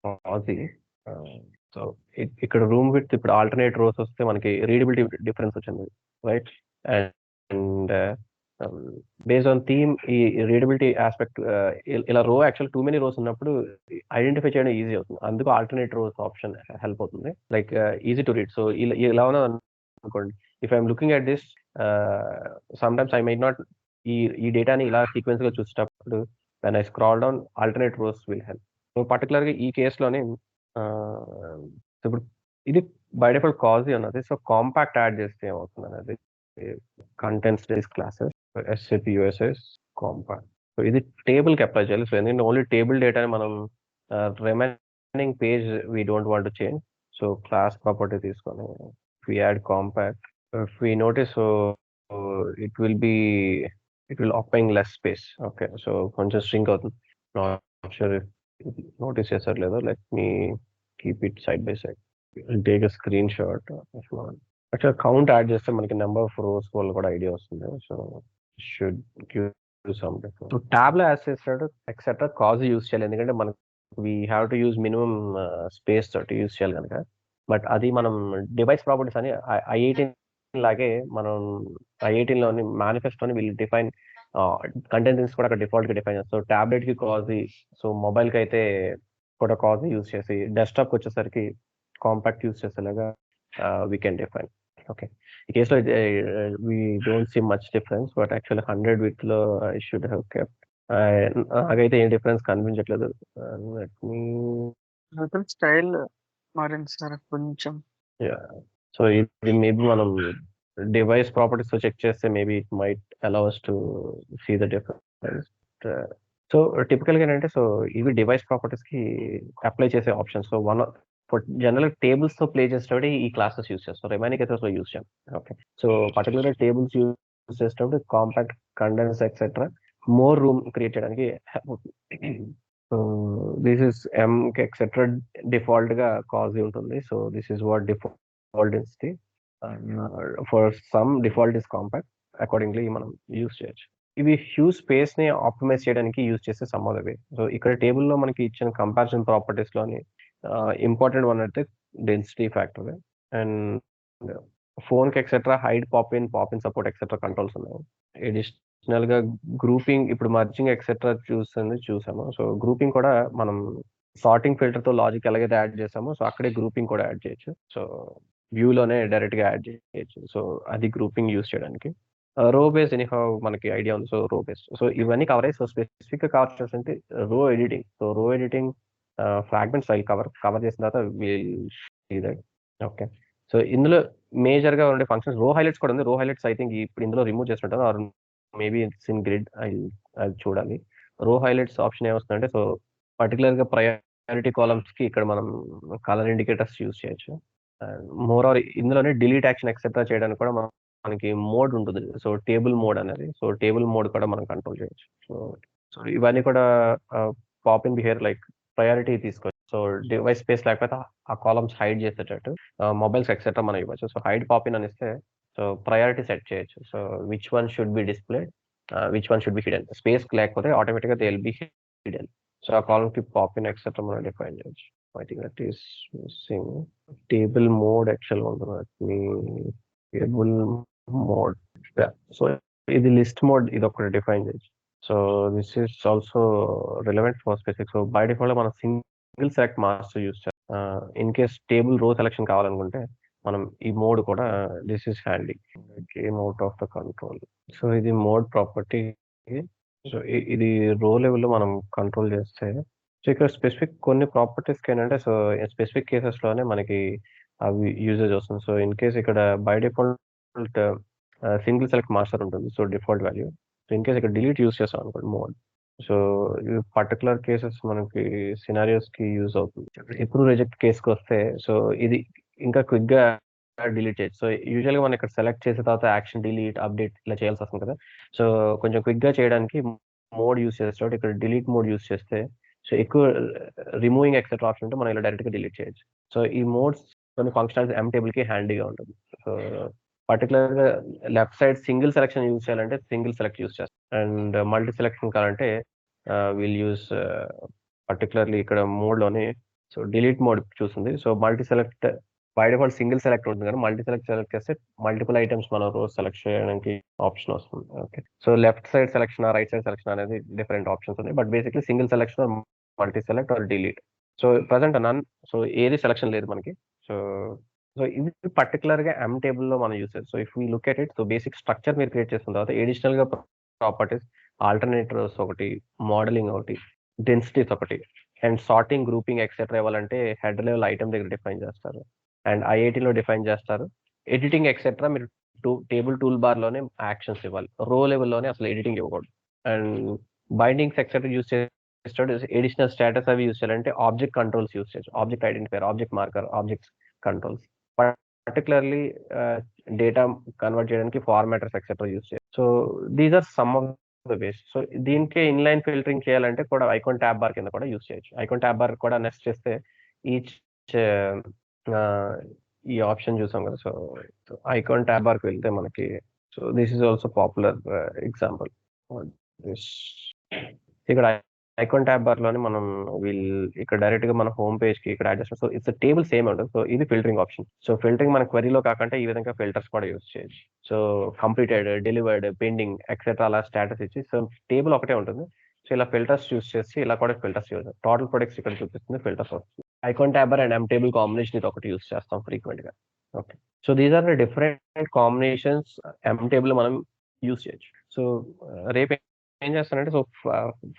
cozy. So ఇక్కడ రూమ్ విత్ ఇప్పుడు ఆల్టర్నేట్ రోస్ వస్తే మనకి రీడబిలిటీ డిఫరెన్స్ వచ్చింది, right? And based on theme ఈ రీడబిలిటీ ఆస్పెక్ట్ ఇలా row actual too many rose ఉన్నప్పుడు ఐడెంటిఫై చేయడం ఈజీ అవుతుంది. అందుకు ఆల్టర్నేట్ రోస్ ఆప్షన్ హెల్ప్ అవుతుంది, like easy to read. So ఇలా ఉన్న అనుకోండి, if I'm looking at this sometimes I might not ఈ డేటాని ఇలా సీక్వెన్స్ గా చూసేటప్పుడు when I scroll down alternate rows will help. So particular గా ఈ కేసులోనే ఇప్పుడు ఇది బై డిఫాల్ట్ కాజీ అన్నది. సో కాంపాక్ట్ యాడ్ చేస్తే ఏమవుతుంది అనేది contents days classes SAP USS compact. So ఇది టేబుల్ కి అప్లై చేయాలి. సో ఎందుకంటే ఓన్లీ టేబుల్ డేటాని మనం remaining page we don't want to change. So class property తీసుకొని we add compact. If we notice so it will occupying less space. Okay, so కొంచెం స్ట్రింక్ అవుతుంది. నాట్ షూర్ ఇఫ్ నోటీస్ చేశారు లేదో. Let me keep it side by side. Take a screenshot. Actual count add చేస్తే మనకి నెంబర్ ఆఫ్ రోస్ వల్ల కూడా ఐడియా వస్తుంది. సో షుడ్ గివ్ చూసాం. సో ట్యాబ్లో యాజ్ చేస్తాడు ఎక్సెట్రా కాజ్ యూస్ చేయాలి, ఎందుకంటే మనకు we have to use minimum space తోటి యూస్ చేయాలి కనుక. బట్ అది మనం డివైస్ ప్రాపర్టీస్ అని I18 లాగే మనం I18లోని మేనిఫెస్టోని వీళ్ళు డిఫైన్ కంటెంట్స్ కూడా అక్కడ డిఫాల్ట్గా డిఫైన్ చేస్తారు. సో ట్యాబ్లెట్కి కాజ్, సో మొబైల్కి అయితే కూడా కాజ్ యూస్ చేసి, డెస్క్టాప్కి వచ్చేసరికి కాంపాక్ట్ యూస్ చేసేలాగా వీ కెన్ డిఫైన్. ఓకే, ఈ కేసులో we don't see much difference, but actually 100 వీటిలో ఐ షుడ్ హ్యావ్ కెప్ట్. నాకైతే ఏం డిఫరెన్స్ కనిపించట్లేదు. లెట్ మీ స్టైల్ మారింది సార్ కొంచెం. సో ఇది మేబీ మనం డివైస్ ప్రాపర్టీస్ తో చెక్ చేస్తే maybe it might allow us to see the difference. So typical గా ఏంటంటే, సో ఇవి డివైస్ ప్రాపర్టీస్ కి అప్లై చేసే ఆప్షన్స్. సో జనరల్ టేబుల్స్ తో ప్లే చేసేటప్పుడు ఈ క్లాసెస్ యూస్ చేస్తాం, రిమైనింగ్ కేసెస్ లో యూస్ చేయం. Okay, so particular tables use చేసేటప్పుడు compact, condense etcetera more room create చేయడానికి this is M etcetera default గా కాజ్ ఉంటుంది. So this is what default density. For some default is compact, accordingly మనం యూస్ చేయొచ్చు. ఇవి హ్యూజ్ స్పేస్ ని ఆప్టిమైజ్ చేయడానికి యూజ్ చేసే some of the way. So ఇక్కడ టేబుల్లో మనకి ఇచ్చిన కంపారిజన్ ప్రాపర్టీస్ లోని ఇంపార్టెంట్ వన్ అయితే డెన్సిటీ ఫ్యాక్టర్, అండ్ ఫోన్ కి etcetera hide, pop in support etcetera controls ఉన్నాయి. అడిషనల్ గా గ్రూపింగ్, ఇప్పుడు మర్జింగ్ ఎక్సెట్రా చూసాము. సో గ్రూపింగ్ కూడా మనం సార్టింగ్ ఫిల్టర్ తో లాజిక్ ఎలాగైతే యాడ్ చేసామో, సో అక్కడే గ్రూపింగ్ కూడా యాడ్ చేయొచ్చు. సో వ్యూలోనే డైరెక్ట్ గా యాడ్ చేయొచ్చు. సో అది గ్రూపింగ్ యూస్ చేయడానికి. రో బేస్ ఎనీహౌ మనకి ఐడియా ఉంది. సో రో బేస్, సో ఇవన్నీ కవర్ అయ్యి, సో స్పెసిఫిక్ గా కవర్ చేస్తుంటే రో ఎడిటింగ్. సో రో ఎడిటింగ్ ఫ్రాగ్మెంట్స్ ఫైల్ కవర్ చేసిన తర్వాత ఓకే. సో ఇందులో మేజర్ గా ఉండే ఫంక్షన్స్, రో హైలైట్స్ కూడా ఉంది. రో హైలైట్స్ ఐ థింక్ ఇప్పుడు ఇందులో రిమూవ్ చేస్తుంటారు, or maybe it's in grid, అది చూడాలి. రో హైలైట్స్ ఆప్షన్ ఏమొస్తుందంటే, సో పర్టికులర్ గా ప్రయారిటీ కాలమ్స్ కి ఇక్కడ మనం కలర్ ఇండికేటర్స్ యూస్ చేయొచ్చు. మోర్ ఆర్ ఇందులోనే డిలీట్ యాక్షన్ ఎక్సెట్రా చేయడానికి కూడా మనకి మోడ్ ఉంటుంది. సో టేబుల్ మోడ్ అనేది, సో టేబుల్ మోడ్ కూడా మనం కంట్రోల్ చేయొచ్చు. సో ఇవన్నీ కూడా pop in behaviour like priority తీసుకోవచ్చు. సో డివైస్ స్పేస్ లేకపోతే ఆ కాలమ్స్ హైడ్ చేసేటట్టు మొబైల్స్ ఎక్సెట్రా మనం ఇవ్వచ్చు. సో హైడ్ పాప్ ఇన్ అని ఇస్తే, సో ప్రయారిటీ సెట్ చేయొచ్చు. So which one should be displayed, which one should be hidden. Space లేకపోతే ఆటోమేటిక్ గా they will be hidden. So ఆ కాలమ్ కి పాప్ ఇన్ ఎక్సెట్రా మనం డిఫైన్ చేయొచ్చు. I think that is missing. Table mode actual ఉంటుంది, టేబుల్ మోడ్. సో ఇది లిస్ట్ మోడ్, ఇది ఒకటి డిఫైన్ చేయొచ్చు. So this is also relevant for specific. So by default మనం సింగిల్ సెలెక్ట్ మాస్టర్ యూస్ చేస్తాం. In case table row selection కావాలనుకుంటే మనం ఈ మోడ్ కూడా, this is handy, came out of the control. So ఇది మోడ్ ప్రాపర్టీ. సో ఇది రో లెవెల్లో మనం కంట్రోల్ చేస్తే, సో ఇక్కడ స్పెసిఫిక్ కొన్ని ప్రాపర్టీస్ ఏంటంటే, సో స్పెసిఫిక్ కేసెస్ లోనే మనకి అవి యూజేజ్ వస్తుంది. సో ఇన్ కేస్ ఇక్కడ by default single select master ఉంటుంది, so default value. So in case ఇక్కడ డిలీట్ యూస్ చేస్తాం అనుకోండి మోడ్, సో ఇవి పర్టికులర్ కేసెస్ మనకి సినారియోస్ కి యూజ్ అవుతుంది. ఇప్పుడు రిజెక్ట్ కేసుకి వస్తే, సో ఇది ఇంకా క్విక్ గా డిలీట్ చేయొచ్చు. సో యూజువల్ గా మనం ఇక్కడ సెలెక్ట్ చేసిన తర్వాత యాక్షన్, డిలీట్, అప్డేట్ ఇలా చేయాల్సి వస్తుంది కదా. సో కొంచెం క్విక్ గా చేయడానికి మోడ్ యూస్ చేస్తాడు. ఇక్కడ డిలీట్ మోడ్ యూస్ చేస్తే, సో ఎక్కువ రిమూవింగ్ ఎక్సెట్రా ఆప్షన్ ఉంటే మనం ఇలా డైరెక్ట్ గా డిలీట్ చేయొచ్చు. సో ఈ మోడ్స్ కొన్ని ఫంక్షనాలిటీ ఎం టేబుల్ కి హ్యాండీగా ఉంటుంది. సో పర్టికులర్ గా left side single selection use చేయాలంటే సింగిల్ సెలెక్ట్ యూజ్ చేస్తాం, అండ్ మల్టీ సెలెక్షన్ కావాలంటే విల్ యూస్ పర్టికులర్లీ ఇక్కడ మోడ్ లోనే. సో డిలీట్ మోడ్ చూస్తుంది. So multi select by default single select ఉంటుంది, కానీ మల్టీ సెలెక్ట్ చేస్తే మల్టిపుల్ ఐటమ్స్ మనం రోజు సెలెక్ట్ చేయడానికి ఆప్షన్ వస్తుంది. Okay, so left side selection, right side selection అనేది డిఫరెంట్ ఆప్షన్స్ ఉన్నాయి, but basically single selection, multi select are delete. So present none, so ఏది సెలెక్షన్ లేదు మనకి. సో సో ఇవి పర్టికులర్ గా ఎం టేబుల్ లో మనం యూస్ చేస్తాం. So if we look at it, so basic structure మీరు క్రియేట్ చేసిన తర్వాత అడిషనల్ గా ప్రాపర్టీస్, ఆల్టర్నేటర్స్ ఒకటి, మోడలింగ్ ఒకటి, డెన్సిటీస్ ఒకటి, అండ్ సార్టింగ్, గ్రూపింగ్ ఎక్సెట్రా ఇవ్వాలంటే హెడ్ లెవెల్ ఐటమ్ దగ్గర డిఫైన్ చేస్తారు, అండ్ I18 లో డిఫైన్ చేస్తారు. ఎడిటింగ్ ఎక్సెట్రా మీరు టేబుల్ టూల్ బార్ లోనే యాక్షన్స్ ఇవ్వాలి, రో లెవెల్లోనే అసలు ఎడిటింగ్ ఇవ్వకూడదు. అండ్ బైండింగ్స్ ఎక్సెట్రా యూస్ చేస్తాడు. ఎడిషనల్ స్టేటస్ అవి యూస్ చేయాలంటే ఆబ్జెక్ట్ కంట్రోల్స్ యూస్ చేయొచ్చు, object identifier, object marker, objects controls. Particularly data convert చేయడానికి ఫార్మాటర్స్ ఎక్సెట్రా యూస్ చేయొచ్చు. So these are some of the ways. So దీనికి ఇన్లైన్ ఫిల్టరింగ్ చేయాలంటే కూడా ఐకాన్ ట్యాబ్ బార్ కింద కూడా యూస్ చేయొచ్చు. ఐకాన్ ట్యాబ్ బార్ కూడా నెక్స్ట్ చేస్తే ఈచ్ ఈ ఆప్షన్ చూసాం కదా. సో ఐకాన్ ట్యాబ్ బార్కి వెళ్తే మనకి, so this is also popular example. ఇక్కడ ఐకాన్ ట్యాబ్ బార్ లోని మనం ఇక్కడ డైరెక్ట్ గా మన హోమ్ పేజ్ కి ఇక్కడ యాడ్ చేస్తాం. సో ఇట్స్ టేబుల్ సేమ్ ఉంటుంది. సో ఇది ఫిల్టరింగ్ ఆప్షన్. సో ఫిల్టరింగ్ మన క్వరీలో కాకుండా ఈ విధంగా ఫిల్టర్స్ కూడా యూజ్ చేయొచ్చు. So completed, delivered, pending etcetera అలా స్టేటస్ ఇచ్చి సో టేబుల్ ఒకటే ఉంటుంది. సో ఇలా ఫిల్టర్స్ చూస్ చేసి ఇలా కూడా ఫిల్టర్స్ యూజ్ టోటల్ ప్రొడక్ట్స్ ఇక్కడ చూపిస్తుంది, ఫిల్టర్స్ వస్తుంది. Icon tab bar and M table combination ఇది ఒకటి యూజ్ చేస్తాం ఫ్రీక్వెంట్ గా. Okay, so these are the different combinations M table మనం యూజ్ చేయొచ్చు. సో రేపు ఏం చేస్తానంటే సో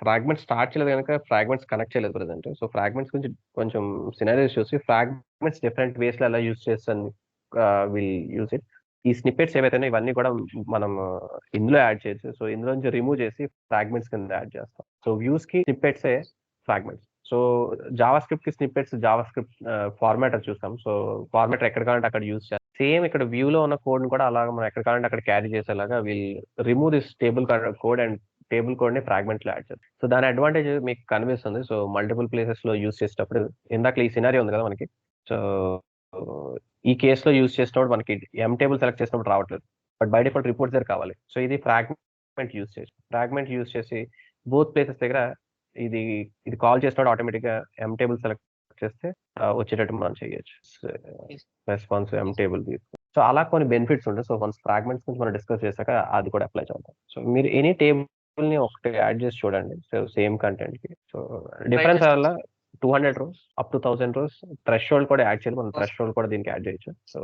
ఫ్రాగ్మెంట్స్ స్టార్ట్ చేయలేదు కనుక ఫ్రాగ్మెంట్స్ కనెక్ట్ చేయలేదు ప్రజెంట్. సో ఫ్రాగ్మెంట్స్ గురించి కొంచెం సినారియోస్ చూసి ఫ్రాగ్మెంట్స్ డిఫరెంట్ వేస్ లో ఎలా యూజ్ చేస్తాను విల్ యూజ్ ఇట్. ఈ స్నిప్పెట్స్ ఏవైతే ఇవన్నీ కూడా మనం ఇందులో యాడ్ చేయొచ్చు. సో ఇందులో నుంచి రిమూవ్ చేసి ఫ్రాగ్మెంట్స్ కింద యాడ్ చేస్తాం. సో వ్యూస్ కి snippets fragments. So Java script కి స్నిప్పెట్స్ జావా స్క్రిప్ట్ ఫార్మాటర్ చూస్తాం. సో ఫార్మాటర్ ఎక్కడ కావాలంటే అక్కడ యూజ్ చేస్తాం. సేమ్ ఇక్కడ వ్యూలో ఉన్న కోడ్ కూడా అలాగా మనం ఎక్కడ కావాలంటే అక్కడ క్యారీ చేసేలాగా will remove this table code and table code ని ఫ్రాగ్మెంట్ లో యాడ్ చేస్తాం. సో దాని అడ్వాంటేజ్ మీకు కనిపిస్తుంది. సో మల్టిపుల్ ప్లేసెస్ లో యూజ్ చేసేటప్పుడు ఇందాక ఈ సినారియో ఉంది కదా మనకి. సో ఈ కేసులో యూజ్ చేసినప్పుడు మనకి ఎం టేబుల్ సెలెక్ట్ చేసినప్పుడు రావట్లేదు, బట్ బై డిఫాల్ట్ రిపోర్ట్స్ దగ్గర కావాలి. సో ఇది ఫ్రాగ్మెంట్ యూజ్ చేసి బోత్ ప్లేసెస్ దగ్గర ఇది కాల్ చేసినప్పుడు ఆటోమేటిక్ గా ఎం టేబుల్ సెలెక్ట్ చేస్తే వచ్చేటట్టు మనం చేయొచ్చు రెస్పాన్స్ ఎం టేబుల్. సో అలా కొన్ని బెనిఫిట్స్ ఉంటాయి. సో వన్స్ ఫ్రాగ్మెంట్స్ గురించి మనం డిస్కస్ చేశాక అది కూడా అప్లై చేద్దాం. సో మీరు ఎనీ టేబుల్ ని ఒకటి యాడ్ చేసి చూడండి. సో సేమ్ కంటెంట్ కి. సో డిఫరెన్స్ వల్ల 200 rows up to 1000 rows threshold కూడా యాడ్ చేయాలి. మనం థ్రెషోల్డ్ కూడా దీనికి యాడ్ చేయొచ్చు. సో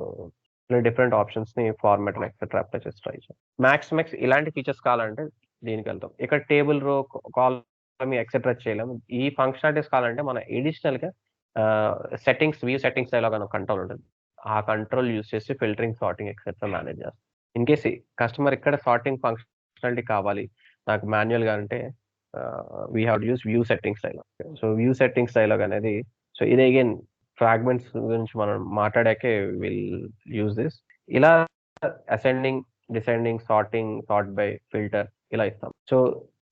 డిఫరెంట్ ఆప్షన్స్ ని ఫార్మాట్ ఎక్సెట్రా అప్లై చేసి ట్రై చేయాలి. మ్యాక్స్ ఇలాంటి ఫీచర్స్ కావాలంటే దీనికి వెళ్తాం. ఇక్కడ టేబుల్ రో కాలమ్ ఎక్సెట్రా చేయలేము. ఈ ఫంక్షనాలిటీస్ కావాలంటే మన ఎడిషనల్ గా సెట్టింగ్స్ వ్యూ సెట్టింగ్స్ డైలాగ్ అని కంట్రోల్ ఉంటుంది. ఆ కంట్రోల్ యూస్ చేసి ఫిల్టరింగ్, సార్టింగ్ ఎక్సెట్రా మేనేజ్ చేస్తాం. ఇన్ కేస్ కస్టమర్ ఇక్కడ సార్టింగ్ ఫంక్షనాలిటీ కావాలి నాకు మాన్యువల్ గా అంటే we have use view settings dialog. So view settings dialogue అనేది సో ఇది అగైన్ ఫ్రాగ్మెంట్స్ గురించి మనం మాట్లాడాకే విల్ యూజ్ దిస్. ఇలా ascending, descending, sort by, filter ఇలా ఇస్తాం. సో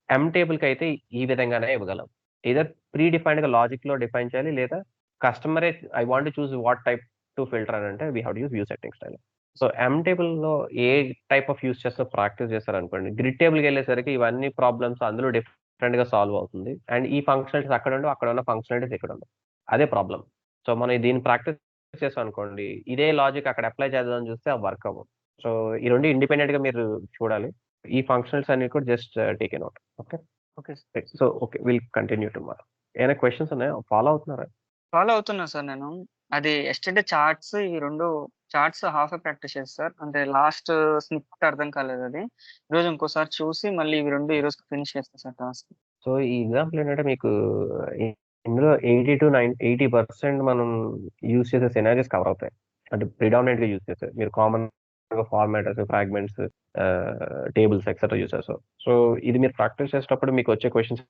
ఎం టేబుల్ కి అయితే ఈ విధంగానే ఇవ్వగలం. ఏదర్ ప్రీ డిఫైన్డ్ గా లాజిక్ లో డిఫైన్ చేయాలి, లేదా కస్టమరే I want choose what type to filter అని అంటే we have use view settings dialog. So M table లో ఏ టైప్ ఆఫ్ యూస్ చేస్తో ప్రాక్టీస్ చేస్తారు అనుకోండి, గ్రిడ్ టేబుల్ కి వెళ్ళేసరికి ఇవన్నీ ప్రాబ్లమ్స్ అందులో డిఫరెంట్ గా సాల్వ్ అవుతుంది. అండ్ ఈ ఫంక్షనాలిటీస్ అక్కడ ఉన్న ఫంక్షనాలిటీస్ ఇక్కడ ఉండవు. అదే ప్రాబ్లం. సో మనం దీన్ని ప్రాక్టీస్ చేస్తాం అనుకోండి, ఇదే లాజిక్ అక్కడ అప్లై చేద్దామని చూస్తే ఆ వర్క్ అవ్వదు. సో ఈ రెండు ఇండిపెండెంట్ గా మీరు చూడాలి. ఈ ఫంక్షనల్స్ అన్ని కూడా just take note. Okay so okay will continue tomorrow. ఏమైనా క్వశ్చన్స్ ఉన్నాయా? ఫాలో అవుతున్నారా? ఫాలో అవుతున్నా సార్ నేను. అది ఎస్టర్డే చార్ట్స్ ఈ 2 చార్ట్స్ హాఫ్ ప్రాక్టీస్ చేస్తా సార్. అంటే లాస్ట్ స్నిప్పెట్ అర్థం కాలేదు అది. ఈరోజు ఇంకోసారి చూసి మళ్ళీ ఇవి 2 ఈ రోజు ఫినిష్ చేస్తా సార్ టాస్క్. సో ఈ ఎగ్జాంపుల్ ఏంటంటే మీకు ఇందులో 80% మనం యూజ్ చేసే సినారియోస్ కవర్ అవుతాయి. అంటే ప్రిడామినెంట్ గా యూజ్ చేస్తారు. మీరు కామన్ గా ఫార్మాటర్స్, ఫ్రాగ్మెంట్స్, టేబుల్స్ ఎక్సెట్రా యూజ్ చేస్తారు. సో ఇది మీరు ప్రాక్టీస్ చేసేటప్పుడు మీకు వచ్చే క్వశ్చన్స్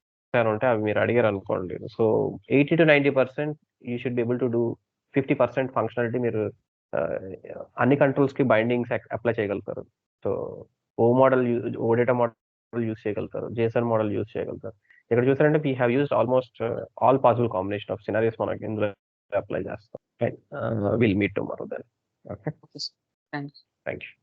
ఉంటే అవి మీరు అడిగారు అనుకోండి. So 80 to 90% you should be able to do. 50% functionality మీరు అన్ని కంట్రోల్స్ కి బైండింగ్స్ అప్లై చేయగలుగుతారు. So O data model use చేయగలుగుతారు, జేసన్ మోడల్ యూజ్ చేయగలుగుతారు. ఇక్కడ చూసారంటే we have used almost all possible combination of scenarios మనకి ఇందులో అప్లై చేస్తాం. We'll meet tomorrow then. Okay, thanks. Thank you.